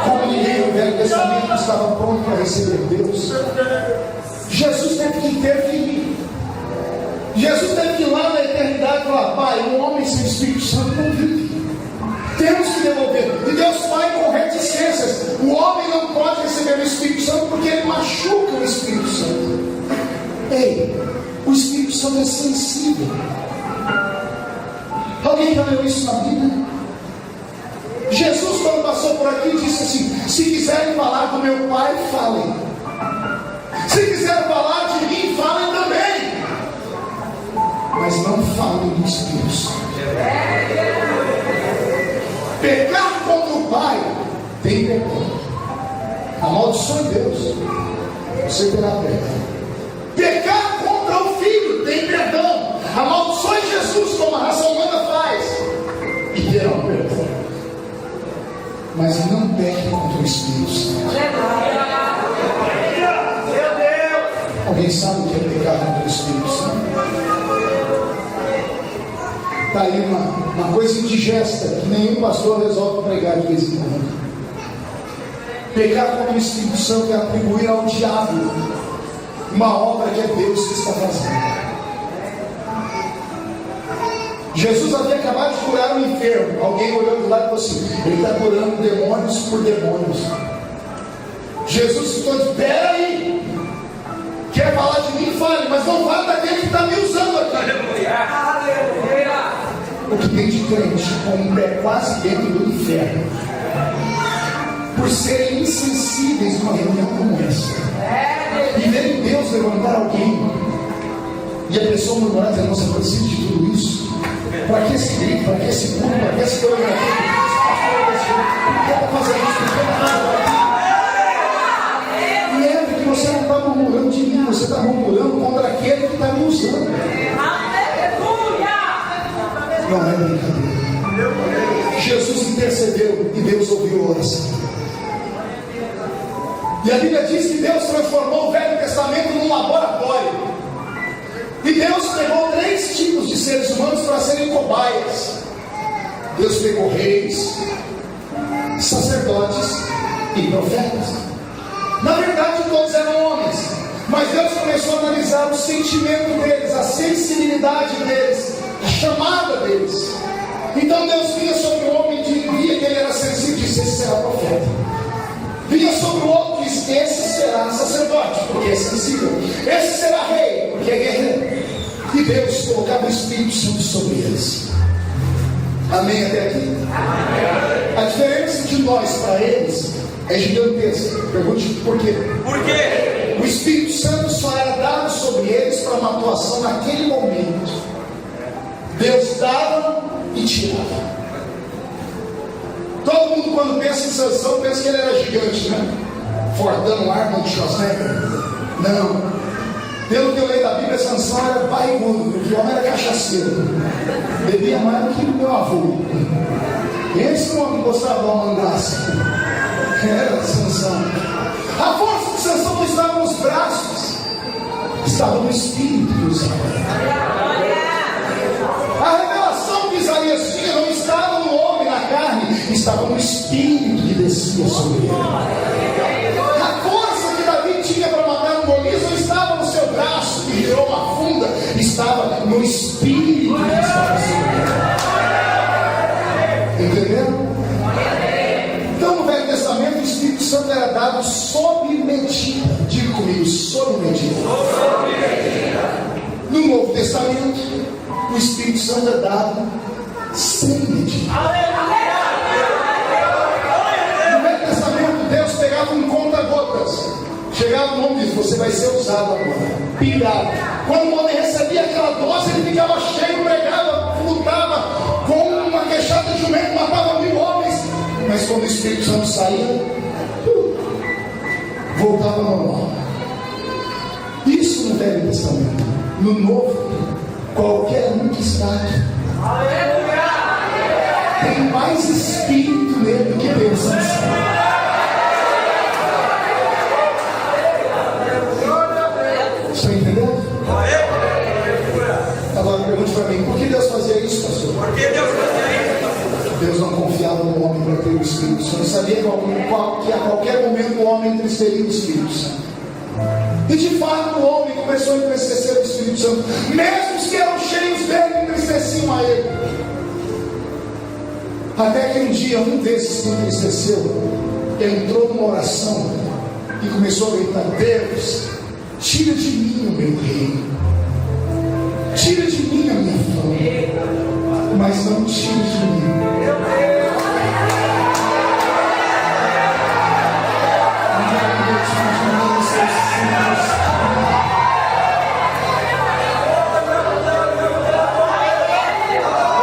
Como ninguém no Velho Testamento estava pronto para receber Deus, Jesus teve que ir. Jesus teve que ir lá na eternidade e falar: Pai, um homem sem Espírito Santo não vive. Temos que devolver. E Deus Pai com reticências. O homem não pode receber o Espírito Santo porque ele machuca o Espírito Santo. Ei, o Espírito Santo é sensível. Alguém já leu isso na Bíblia? Jesus, quando passou por aqui, disse assim: se quiserem falar do meu Pai, falem. Se quiserem falar de mim, falem também. Mas não falem do Espírito Santo. Pecar contra o Pai tem perdão. Amaldiçoe Deus, você terá perdão. Pecar contra o Filho tem perdão. Amaldiçoe Jesus, como a raça humana faz, e terão perdão. Mas não peque contra o Espírito Santo. Alguém sabe o que é pecar contra o Espírito Santo? Está aí uma coisa indigesta que nenhum pastor resolve pregar de vez em quando. Pecar contra o Espírito Santo é atribuir ao diabo uma obra que é Deus que está fazendo. Jesus havia acabado de curar um enfermo. Alguém olhou do lado e falou assim: ele está curando demônios por demônios. Jesus ficou de: pera aí, quer falar de mim? Fale, mas não fale daquele que está me usando aqui. O que tem de crente com um pé quase dentro do inferno, por serem insensíveis numa reunião como essa, e verem Deus levantar alguém, e a pessoa murmurar dizendo: você precisa de tudo isso? Para que esse grito? Para que esse culto? Para que esse coreografia? Por que está fazendo isso? Por que está fazendo isso? Lembre que você não está murmurando de mim, você está murmurando contra aquele que está me usando. Não é brincadeira. Jesus intercedeu e Deus ouviu a oração. E a Bíblia diz que Deus transformou o Velho Testamento num laboratório. E Deus pegou 3 tipos de seres humanos para serem cobaias. Deus pegou reis, sacerdotes e profetas. Na verdade, todos eram homens, mas Deus começou a analisar o sentimento deles, a sensibilidade deles, a chamada deles. Então Deus vinha sobre o homem e via que ele era sensível e disse: esse será profeta. Vinha sobre o outro e disse: esse será sacerdote, porque é sensível. Esse será rei, porque é guerreiro. E Deus colocava o Espírito Santo sobre eles. Amém até aqui? Amém. A diferença de nós para eles é gigantesca. Pergunte por quê? Por quê? O Espírito Santo só era dado sobre eles para uma atuação naquele momento. Deus dava e tirava. Todo mundo, quando pensa em Sansão, pensa que ele era gigante, né? Fortão, Arnold Schwarzenegger. Não. Pelo que eu leio da Bíblia, Sansão era barrigudo, porque o homem era cachaceiro. Bebia mais do que o meu avô. Esse homem gostava de uma mandaça. Era Sansão. A força de Sansão não estava nos braços, estava no espírito que usava. A revelação que Isaías tinha não estava no homem, na carne, estava no espírito que descia sobre ele. A força que Davi tinha para matar um Golias não estava no seu braço, que girou uma funda, estava no espírito que estava sobre ele. Entenderam? Então, no Velho Testamento, o Espírito Santo era dado sob medida. Diga comigo: sob medida. No Novo Testamento, o Espírito Santo é dado sem medida. No Velho Testamento, pegava um conta-gotas. Chegava o homem e disse: você vai ser usado agora, pingado. Quando o homem recebia aquela dose, ele ficava cheio, pregava, lutava com uma queixada de jumento, matava 1000 homens. Mas quando o Espírito Santo saía, voltava ao normal. Isso no Velho Testamento. No Novo, qualquer um que está aqui tem mais Espírito nele do que presença. Está entendendo? Agora pergunte para mim: por que Deus fazia isso, pastor? Por que Deus fazia isso? Deus não confiava no homem para ter o Espírito Santo. Sabia que a qualquer momento o homem entristecia o Espírito Santo. E de fato o homem começou a entristecer o Espírito Santo. Mesmo os que eram cheios dele entristeciam a ele. Até que um dia um desses que entristeceu entrou numa oração e começou a gritar: Deus, tira de mim o meu reino, tira de mim a minha fama, mas não tira de mim.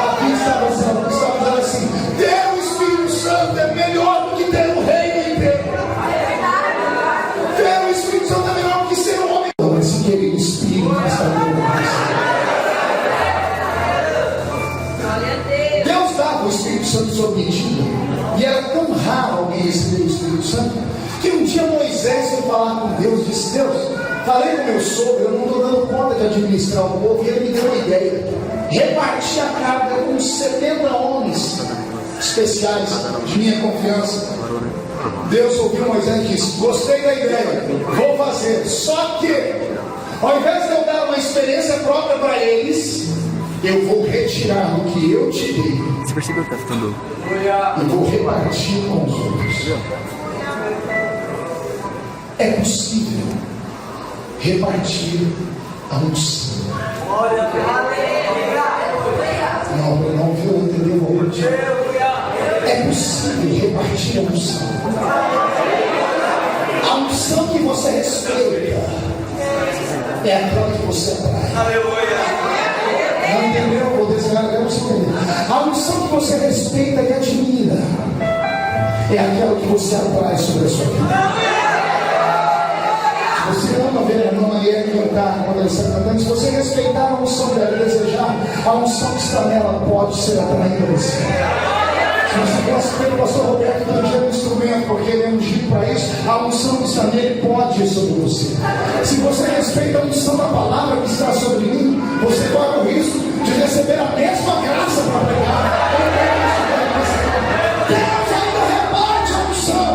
Aqui estava dizendo assim: ter o Espírito Santo é melhor do que ter o reino inteiro. Ter o Espírito Santo é melhor do que ser um homem. Esse querido Espírito que está dentro de nós. Deus dava o Espírito Santo sob medida, e era tão raro alguém receber o Espírito Santo, que um dia Moisés foi falar com Deus, disse: Deus, falei com meu sogro, eu não estou dando conta de administrar o povo, e ele me deu uma ideia: repartir a carga com 70 homens especiais de minha confiança. Deus ouviu Moisés e disse: gostei da ideia, vou fazer. Só que, ao invés de eu dar uma experiência própria para eles, eu vou retirar o que eu te dei. Você percebeu que está ficando? E vou repartir com os outros. É possível repartir a unção. Não viu, entendeu? É possível repartir a unção. A unção que você respeita é aquela que você atrai. Não entendeu? Vou desenhar até você entender. A unção que você respeita e admira é aquela que você atrai sobre a sua vida. Você ama ver a irmã Maria cantar quando ela está cantando. Se você respeitar a unção dela e desejar, a unção que está nela pode ser atraída a você. Se você gosta pelo pastor Roberto tangendo o instrumento, porque ele é ungido para isso, a unção que está nele pode ir sobre você. Se você respeita a unção da palavra que está sobre mim, você corre o risco de receber a mesma graça para pregar. Deus ainda reparte a unção.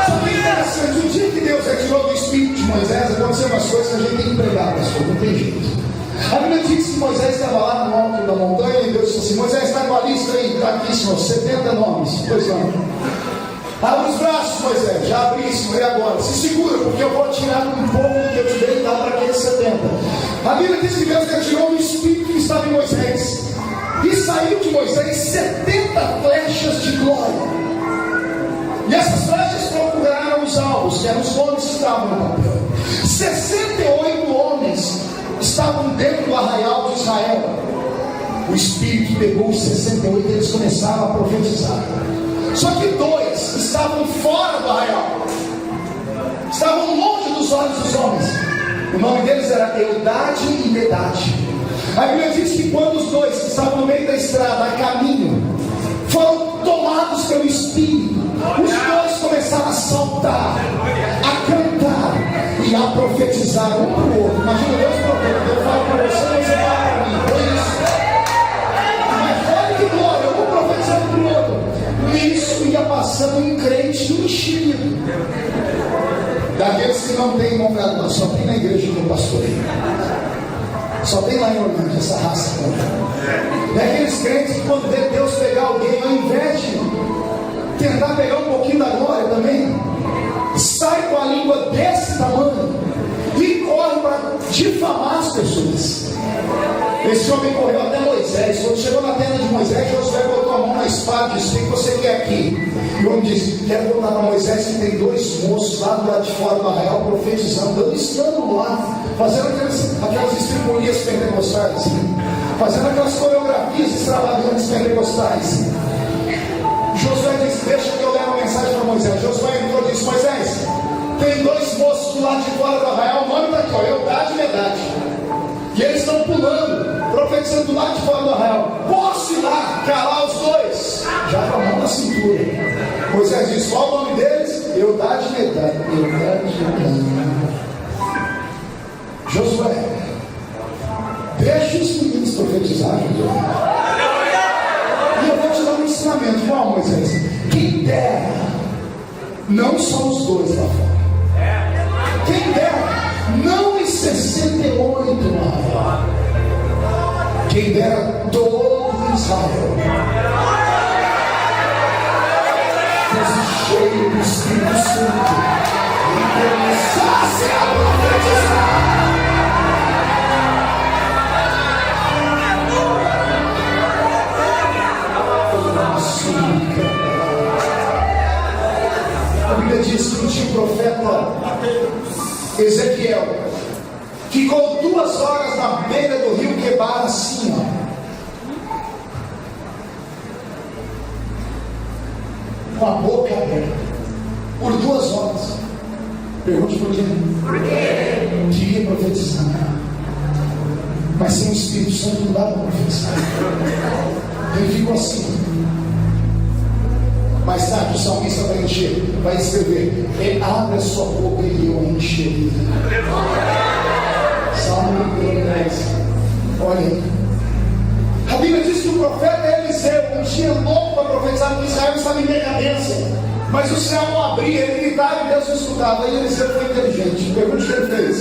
Só que interessante, o dia que Deus retirou do espírito de Moisés, aconteceu umas coisas que a gente tem que pregar, pastor, não tem jeito. A Bíblia diz que Moisés estava lá no alto da montanha e Deus disse assim: Moisés, está com a lista aí, está aqui, Senhor, 70 nomes. Pois não. Abre os braços, Moisés, já abri, Senhor, e agora? Se segura, porque eu vou tirar um pouco que eu te dei e dar para aqueles 70. A Bíblia diz que Deus retirou o espírito que estava em Moisés, e saiu de Moisés 70 flechas de glória. E essas flechas procuraram os alvos, que eram os nomes que estavam no papel. 68 homens estavam dentro do arraial de Israel. O Espírito pegou os 68 e eles começaram a profetizar. Só que 2 estavam fora do arraial, estavam longe dos olhos dos homens. O nome deles era Eldade e Medade. A Bíblia diz que quando os 2 que estavam no meio da estrada, a caminho, foram tomados pelo Espírito, os 2 começaram a saltar, a cantar e a profetizar um para o outro. Imagina Deus profeta, eu falo para você, você fala para mim. Foi isso. Mas olha que glória, eu vou profetizar um para o outro. Isso ia passando um crente enchido. Daqueles que não tem congregação, só tem na igreja que eu pastorei. Só tem lá em Orlando essa raça. Daqueles crentes que quando vê Deus pegar alguém, ao invés de tentar pegar um pouquinho da glória também, sai com a língua desse tamanho e corre para difamar as pessoas. Esse homem correu até Moisés. Quando chegou na tenda de Moisés, Josué botou a mão na espada e disse: o que você quer aqui? E o homem disse: quero contar para Moisés que tem dois moços lá do lado de fora do arraial profetizando, dando escândalo lá, fazendo aquelas estriponias pentecostais, fazendo aquelas coreografias extravagantes pentecostais. Josué disse: deixa que eu levo a mensagem para Moisés. Josué entrou e disse: Moisés, tem dois moços do lado de fora do arraial, o nome está aqui, ó, Eldade e Medade, e eles estão pulando, profetizando do lado de fora do arraial. Posso ir lá calar os dois? Já com a mão na cintura. Moisés disse: qual o nome deles? Eldade e Medade. Eldade e Medade. Josué, deixa os meninos profetizarem, Josué. E eu vou te dar um ensinamento. Qual, Moisés? Quem dera não são os dois lá fora. Quem dera não em 68 lá fora. Quem dera todo Israel fosse cheio do Espírito Santo e começasse a profetizar. A Bíblia diz que tinha o profeta Ezequiel ficou 2 horas na beira do rio Quebar, assim, ó, com a boca aberta, por 2 horas. Pergunte por quê? Queria profetizar, mas sem o Espírito Santo não dá para profetizar. Ele ficou assim. Mais tarde o salmista vai escrever: ele abre a sua boca e eu a encherei. Salmo 10. Olha aí. A Bíblia diz que o profeta Eliseu, um dia louco para profetizar, que Israel estava em decadência, mas o céu não abria, ele gritava e Deus não escutava. E Eliseu foi inteligente. Pergunte o que ele fez.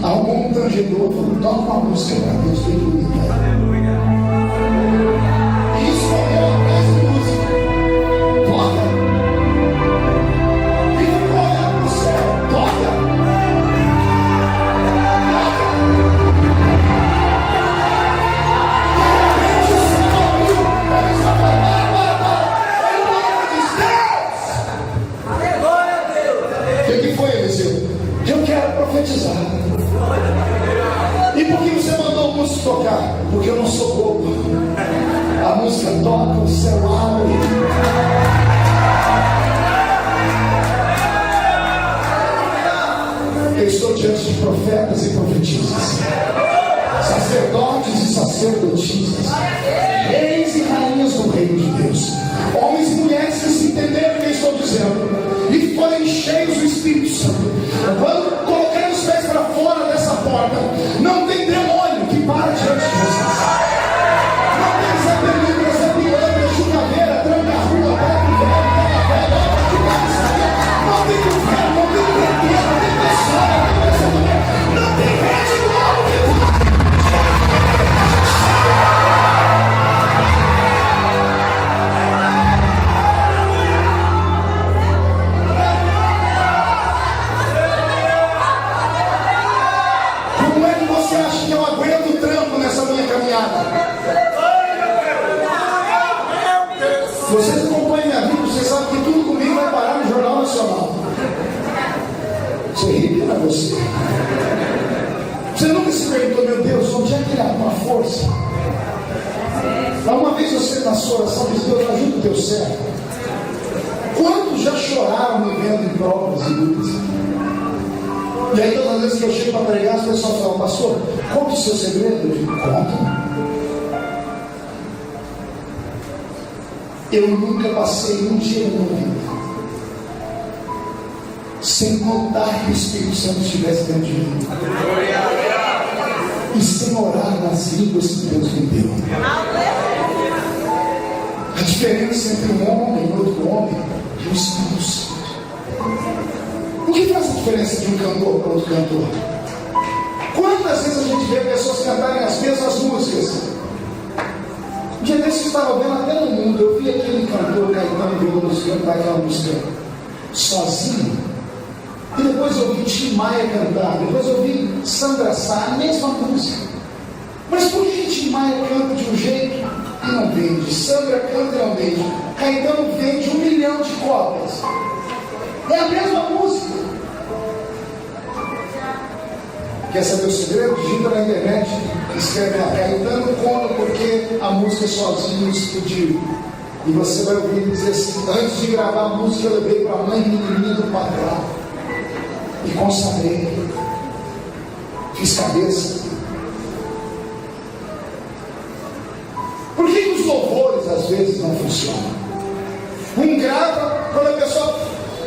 Arrumou um tangedor, falou: toca uma música para Deus, tem que gritar. Isso é uma peça de música. Toca. E ficou olhando para o céu. Toca. De repente o céu abriu. Ele só falou: para. Deus. O que foi, Eliseu? Eu quero profetizar. E por que você mandou o músico tocar? Porque eu não sou bobo. A música toca, o céu abre. Eu estou diante de profetas e profetisas, sacerdotes e sacerdotisas, reis e rainhas do reino de Deus, homens e mulheres que se entenderam o que eu estou dizendo e forem cheios do Espírito Santo. Quando colocarem os pés para fora dessa porta, não tem demônio que para diante de vocês. Não tem Zé Película, Zé Pilantra, Jucaveira, Tranca-Rua, Beto Velho, não tem inferno, não tem brinquedo, não tem pessoa, não tem pensamento, não tem rede do alto que vocês acompanham minha vida, vocês sabem que tudo comigo vai parar no Jornal Nacional. Você ri, não é você. Você nunca se perguntou: meu Deus, onde é que ele arruma força? Uma vez você na sua oração diz: Deus, ajuda o teu servo. Quantos já choraram me vendo em provas e lutas? E aí todas as vezes que eu chego para pregar, as pessoas falam: pastor, conta o seu segredo. Eu digo: conta. Eu nunca passei um dia na minha vida sem notar que o Espírito Santo estivesse dentro de mim e sem orar nas línguas que Deus me deu. A diferença entre um homem e outro homem é o Espírito Santo. O que faz a diferença de um cantor para outro cantor? Quantas vezes a gente vê pessoas cantarem as mesmas músicas? Um dia desse eu estava vendo até no mundo, eu vi aquele cantor Caetano Veloso cantar aquela música sozinho, e depois eu vi Tim Maia cantar, depois eu vi Sandra Sá, a mesma música. Mas por que Tim Maia canta de um jeito e não vende. Sandra canta e não vende. Caetano vende 1 milhão de cópias. É a mesma música. Quer saber o segredo? Digita na internet, escreve lá, Caetano conta porque a música sozinho explodiu. E você vai ouvir ele dizer assim: antes de gravar a música, eu levei para a mãe menininha do patrão e consagrei, fiz cabeça. Por que os louvores às vezes não funcionam? Um grava, quando a pessoa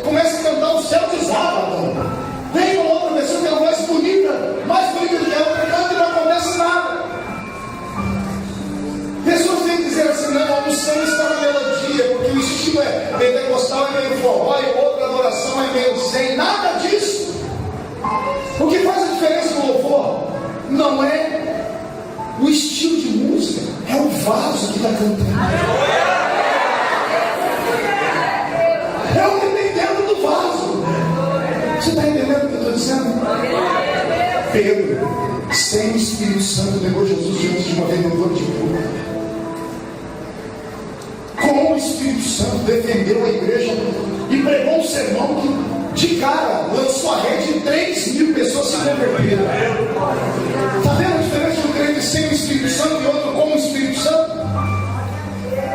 começa a cantar, o céu desaba. Vem uma outra pessoa que tem uma voz bonita, mais bonita do que a outra, canta e não acontece nada. Pessoas têm que dizer assim: não, a unção está na melodia, porque o estilo é pentecostal, é meio forró, e outra adoração é meio zen. Nada disso. O que faz a diferença no louvor não é o estilo de música, é o vaso que está cantando. É o que tem dentro do vaso. Você está entendendo o que eu estou dizendo? Pedro, sem o Espírito Santo, levou Jesus diante de uma vendedora de público. Com o Espírito Santo, defendeu a igreja e pregou um sermão que, de cara, lançou a rede e 3.000 pessoas se converteram. Está vendo a diferença de um crente sem o Espírito Santo e outro com o Espírito Santo?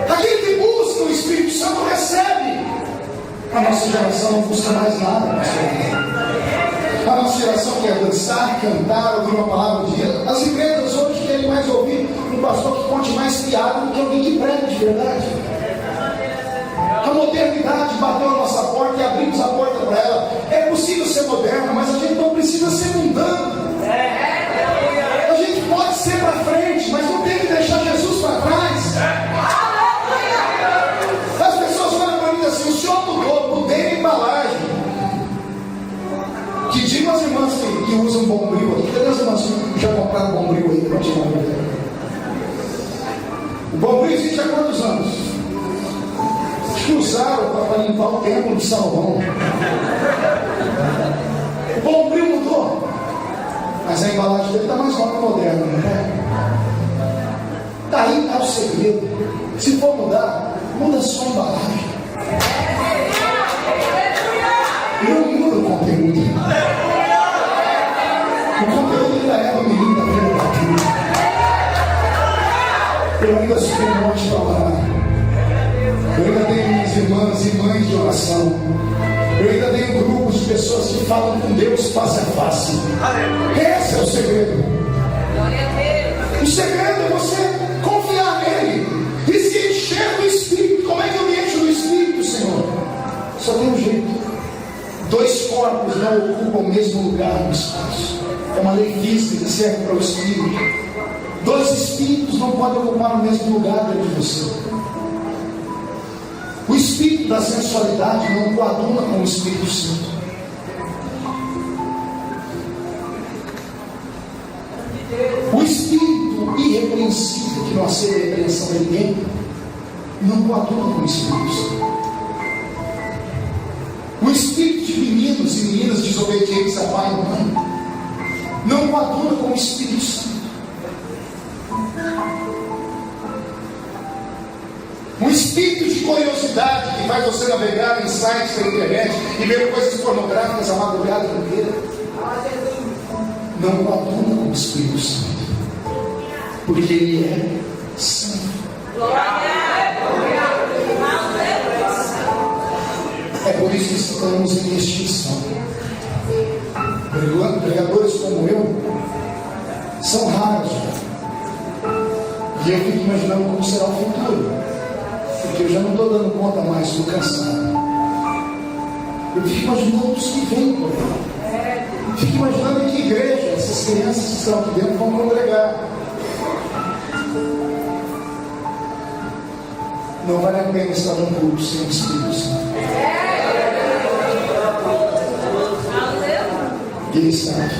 Aquele que busca o Espírito Santo recebe. A nossa geração não busca mais nada. A nossa geração quer dançar, cantar, ouvir uma palavra de Deus. As igrejas hoje querem mais ouvir um pastor que conte mais piada do que alguém que prega de verdade. A modernidade bateu a nossa porta e abrimos a porta para ela. É possível ser moderno, mas a gente não precisa ser mundano. A gente pode ser para frente, mas não tem que deixar Jesus para trás. As pessoas olham para mim assim: o senhor mudei a embalagem. Que digam as irmãs que usam bombril aqui. Cadê as irmãs que já compraram bombril aí? O bombril existe há quantos anos? Acho que usaram para limpar o templo de Salomão. O bombril mudou, mas a embalagem dele está mais nova e moderna, não é? Daí está o segredo. Se for mudar, muda só a embalagem. Não muda o conteúdo. O conteúdo ainda é o menino da vida da vida. Eu ainda sou um monte para orar. Eu ainda tenho minhas irmãs e mães de oração. Eu ainda tenho grupos de pessoas que falam com Deus face a face. Esse é o segredo. O segredo é você confiar nele e se encher do Espírito. Como é que eu me encho do Espírito, Senhor? Só tem um jeito. 2 corpos não ocupam o mesmo lugar no espaço. É uma lei física que serve para o Espírito. 2 Espíritos não podem ocupar o mesmo lugar dentro de você. O Espírito da sensualidade não coaduna com o Espírito Santo. O Espírito irrepreensível, que não aceita a repreensão de ninguém, não coaduna com o Espírito Santo. O espírito de meninos e meninas desobedientes a pai e mãe não coaduna com o Espírito Santo. Um espírito de curiosidade que faz você navegar em sites da internet e ver coisas pornográficas a madrugada inteira não coaduna com o Espírito Santo, porque ele é santo. É por isso que estamos em extinção. Pregadores como eu são raros. E eu fico imaginando como será o futuro, porque eu já não estou dando conta mais, estou cansado. Eu fico imaginando os que vêm por aí. Fico imaginando em que igreja essas crianças que estão aqui dentro vão congregar. Não vale a pena estar num culto sem o Espírito Santo. Ele está aqui.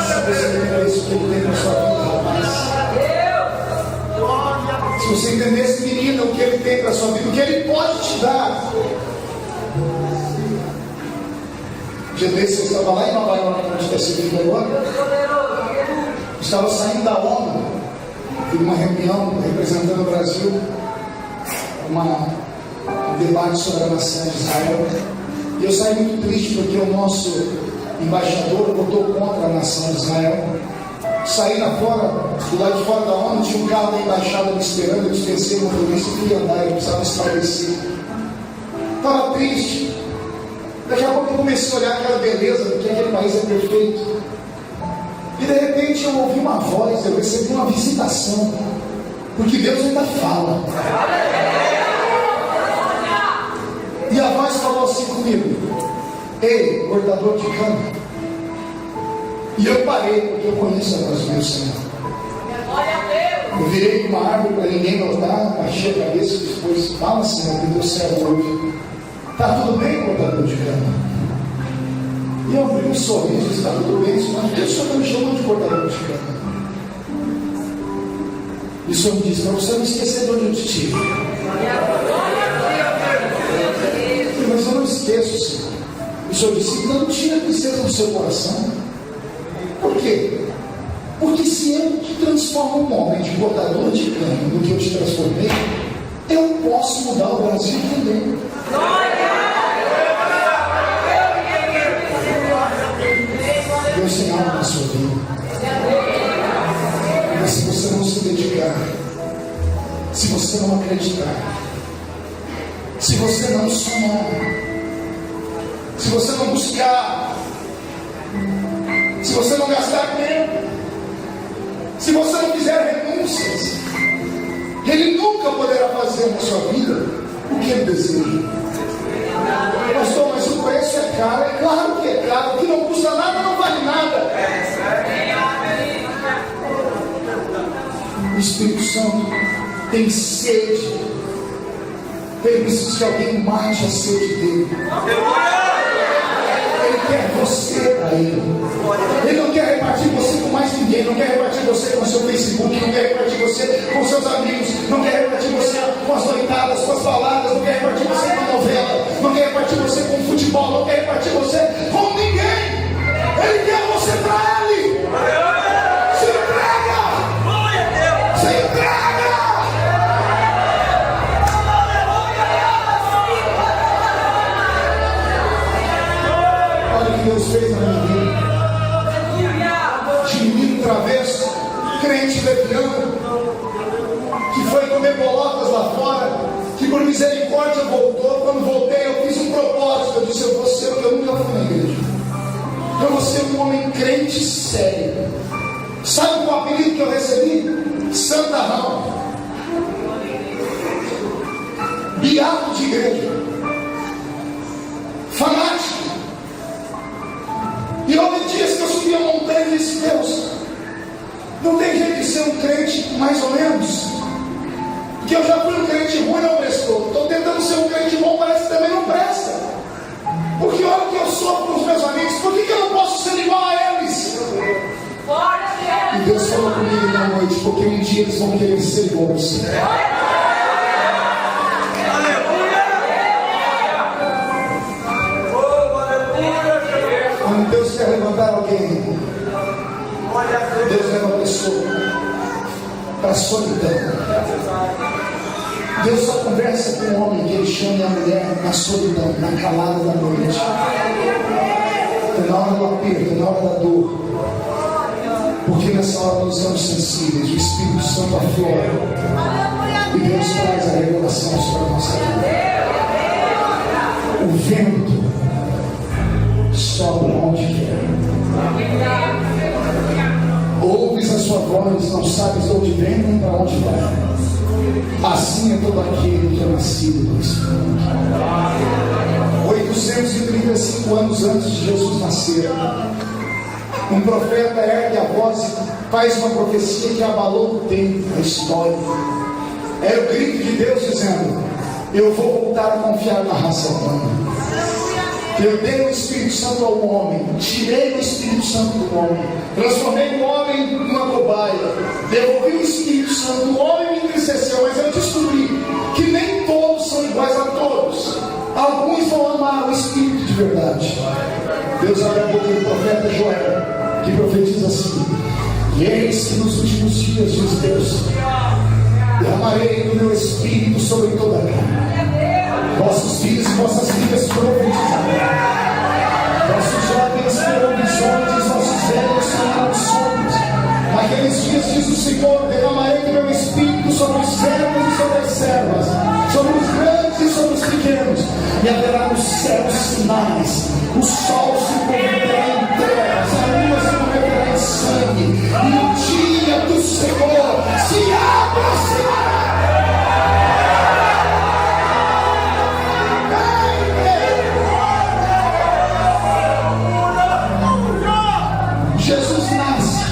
Se você entender isso que ele tem na sua vida, rapaz. Se você entendesse, menina, o que ele tem para a sua vida, o que ele pode te dar. dia desse eu estava lá em Nova York, onde está esse agora. Estava saindo da ONU, fui numa reunião representando o Brasil, um debate sobre a nação de Israel. E eu saí muito triste porque o nosso embaixador votou contra a nação de Israel. Saí do lado de fora da ONU, tinha um carro da embaixada me esperando, eu dispensei o motorista e fui andar, eu precisava esclarecer. Estava triste. Daqui a pouco eu comecei a olhar aquela beleza, porque aquele país é perfeito. E de repente eu ouvi uma voz, eu recebi uma visitação, porque Deus ainda fala. E a voz falou assim comigo: ei, cortador de cana. E eu parei, porque eu conheço a voz do meu Senhor. Eu virei uma árvore para ninguém notar, baixei a cabeça e depois: fala, Senhor, que Deus serve hoje. Está tudo bem, cortador de cana? E eu abri um sorriso e disse: está tudo bem, Senhor, mas por que o Senhor não me chamou de cortador de cana? E o Senhor me disse: para você não esquecer de onde eu te tive. Mas eu não esqueço, Senhor. O Senhor disse: não tira tristeza do seu coração. Por quê? Porque se eu te transformo um homem de cortador de cana no que eu te transformei, eu posso mudar o Brasil também. Deus tem algo na sua vida. Mas se você não se dedicar, se você não acreditar, se você não sonhar, se você não buscar, se você não gastar tempo, se você não fizer renúncias, Ele nunca poderá fazer na sua vida o que Ele deseja. Pastor, mas o preço é caro. É claro que é caro. O que não custa nada não vale nada. O Espírito Santo tem sede. Ele precisa que alguém mate a sede dele. Ele quer você para ele. Ele não quer repartir você com mais ninguém. Não quer repartir você com o seu Facebook. Não quer repartir você com seus amigos. Não quer repartir você com as noitadas, com as baladas. Não quer repartir você com a novela. Não quer repartir você com o futebol. Não quer repartir você com ninguém. Ele quer você para ele. Se entrega. Se entrega. Deus fez na minha vida. De menino travesso, crente leviano, que foi comer bolotas lá fora, que por misericórdia voltou. Quando voltei, eu fiz um propósito. Eu disse: eu vou ser o que eu nunca fui na igreja. Eu vou ser um homem crente sério. Sabe qual apelido que eu recebi? Santarrão. Beato de igreja. Fanático. E houve dias que eu subi a montanha e disse: Deus, não tem jeito de ser um crente mais ou menos, porque eu já fui um crente ruim, não prestou. Estou tentando ser um crente bom, parece que também não presta. Porque olha o que eu sofro com os meus amigos. Por que eu não posso ser igual a eles? E Deus falou comigo na noite: porque um dia eles vão querer ser igual a você. Quando Deus quer levantar alguém, Deus leva a pessoa para a solidão. Deus só conversa com o homem que Ele chama a mulher na solidão, na calada da noite. É na hora do aperto, é na hora da dor. Porque nessa hora nós estamos sensíveis, o Espírito Santo aflora. E Deus traz a revelação sobre a nossa vida. O vento sopra onde quer. Ouves a sua voz, não sabes de onde vem nem para onde vai. Assim é todo aquele que é nascido do Espírito. 835 anos antes de Jesus nascer, um profeta ergue a voz e faz uma profecia que abalou o tempo, a história. Era o grito de Deus dizendo: eu vou voltar a confiar na raça humana. Eu dei o Espírito Santo ao homem, tirei o Espírito Santo do homem, transformei o homem numa cobaia, devolvi o Espírito Santo, o homem me entristeceu, mas eu descobri que nem todos são iguais a todos. Alguns vão amar o Espírito de verdade. Deus abre a boca do profeta Joel, que profetiza assim: e eis que nos últimos dias, diz Deus, derramarei do meu espírito sobre toda a carne. Vossos filhos e vossas filhas profetizarão. Vossos jovens terão visões, vossos velhos terão sonhos. Naqueles dias, diz o Senhor, derramarei do meu espírito sobre os servos e sobre as servas, sobre os grandes e sobre os pequenos, e haverá nos céus sinais. O sol se converterá em trevas, a lua se converterá em sangue, e o dia do Senhor se aproximará. Jesus nasce.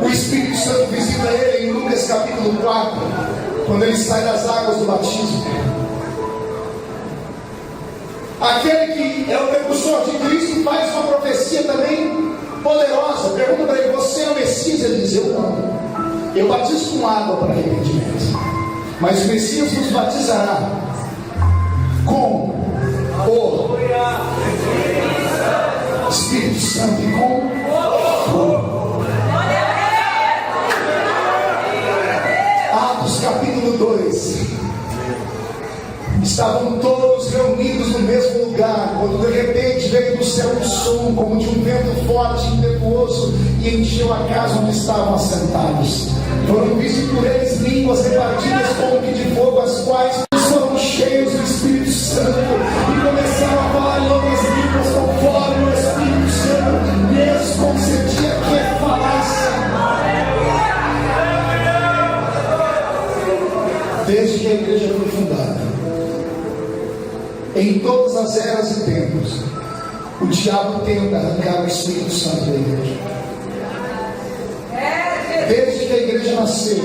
O Espírito Santo visita ele em Lucas capítulo 4, quando ele sai das águas do batismo. Aquele que é o precursor de Cristo faz uma profecia também poderosa. Pergunta para ele: você é o Messias? Ele diz: eu não. Eu batizo com água para arrependimento, mas o Messias nos batizará com o Espírito Santo e com fogo. Atos capítulo 2. Estavam todos reunidos no mesmo lugar, quando de repente veio do céu um som, como de um vento forte e impetuoso, e encheu a casa onde estavam assentados. Foram vistos por eles línguas repartidas como que de fogo, as quais foram cheios do Espírito Santo, e começaram a falar em outras línguas, conforme o Espírito Santo lhes concedia que falassem. Desde que a igreja foi fundada, em todas as eras e tempos, o diabo tenta arrancar o Espírito Santo da igreja. Desde que a igreja nasceu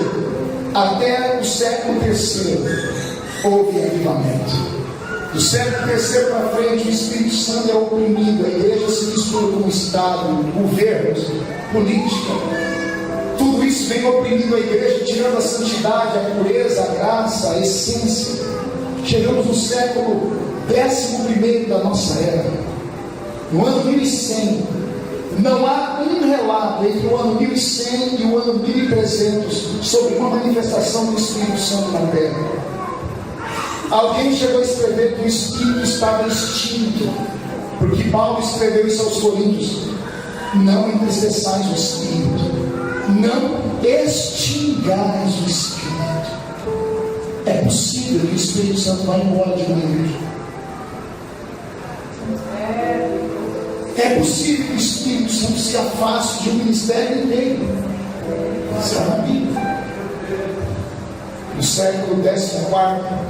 até o século III, houve avivamento. Do século III para frente, o Espírito Santo é oprimido, a igreja se mistura com o Estado, governos, política. Tudo isso vem oprimindo a igreja, tirando a santidade, a pureza, a graça, a essência. Chegamos no século 11º da nossa era, no ano 1100. Não há um relato entre o ano 1100 e o ano 1300 sobre uma manifestação do Espírito Santo na terra. Alguém chegou a escrever que o Espírito estava extinto, porque Paulo escreveu isso aos Coríntios: não entristeçais o Espírito, não extingais o Espírito. É possível que o Espírito Santo vá embora de uma igreja. É possível que o Espírito Santo se afaste de um ministério inteiro. Isso é na Bíblia. No século XIV,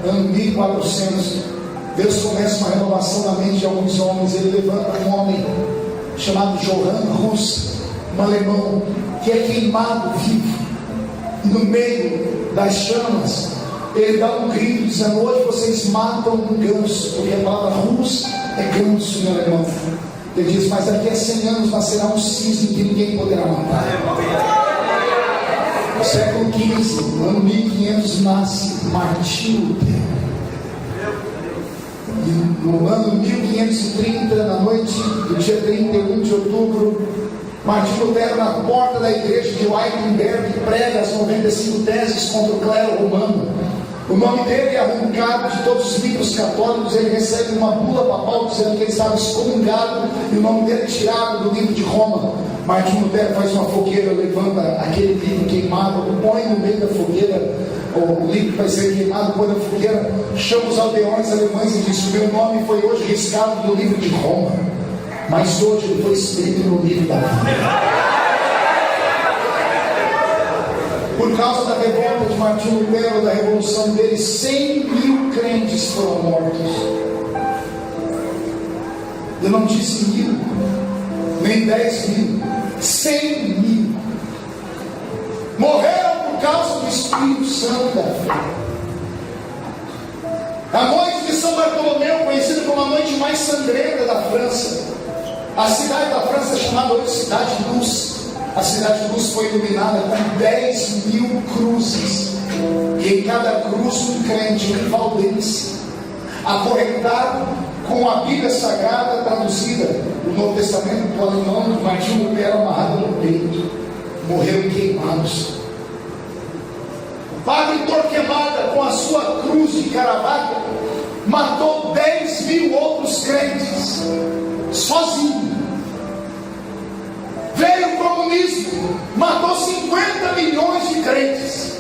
ano 1400, Deus começa uma renovação na mente de alguns homens. Ele levanta um homem chamado Johann Hus, um alemão, que é queimado vivo. E no meio das chamas, ele dá um grito dizendo: hoje vocês matam um ganso, porque a palavra Hus é ganso em alemão. Ele diz: mas daqui a 100 anos nascerá um cisne que ninguém poderá matar. No século XV, no ano 1500, nasce Martinho Lutero. E no ano 1530, na noite do dia 31 de outubro, Martinho Lutero, na porta da igreja de Wittenberg, prega as 95 teses contra o clero romano. O nome dele é arrancado de todos os livros católicos. Ele recebe uma bula papal dizendo que ele estava excomungado, e o nome dele é tirado do livro de Roma. Martinho Lutero faz uma fogueira, levanta aquele livro queimado, põe no meio da fogueira, o livro vai ser queimado, põe na fogueira, chama os aldeões alemães e diz: o meu nome foi hoje riscado do livro de Roma, mas hoje ele foi escrito no livro da vida. Por causa da revolta de Martinho Lutero, da revolução dele, 100.000 crentes foram mortos. Eu não disse 1.000, nem 10.000, 100.000 morreram por causa do Espírito Santo da fé. A noite de São Bartolomeu, conhecida como a noite mais sangrenta da França. A cidade da França é chamada hoje Cidade de Luz. A Cidade de Luz foi iluminada com 10.000 cruzes, e em cada cruz um crente, um rival deles, acorrentado com a Bíblia Sagrada traduzida, o Novo Testamento do alemão, do Martinho Lutero, amarrado no peito, morreram queimados. O padre Torquemada, com a sua cruz de Caravaggio, matou 10 mil outros crentes, sozinho. Veio o comunismo, matou 50 milhões de crentes.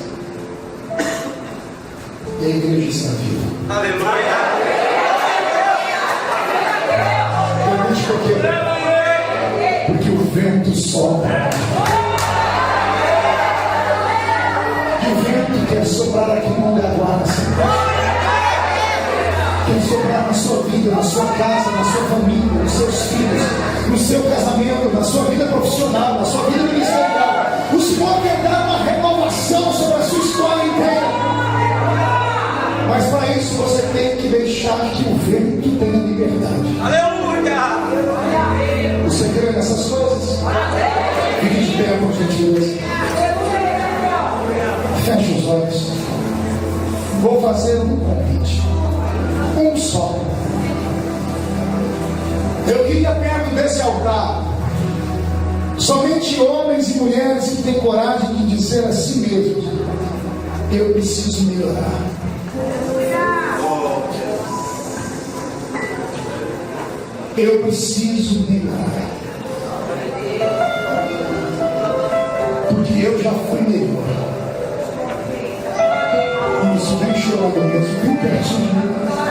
E a igreja está viva. Aleluia! Porque o vento sopra. E o vento quer soprar aqui no Mongaguara. Quer soprar na sua vida, na sua casa, na sua família, nos seus filhos, no seu casamento, na sua vida profissional, na sua vida ministerial. O Senhor quer dar uma renovação sobre a sua história inteira. Mas para isso você tem que deixar que o vento tenha liberdade. Aleluia! Você crê nessas coisas? Fique de pé, por gentileza. Feche os olhos. Vou fazer um convite. Um só. Eu queria perto desse altar somente homens e mulheres que têm coragem de dizer a si mesmos: eu preciso melhorar. Eu preciso melhorar. Porque eu já fui melhor. Isso, vem chorando mesmo, vem pertinho.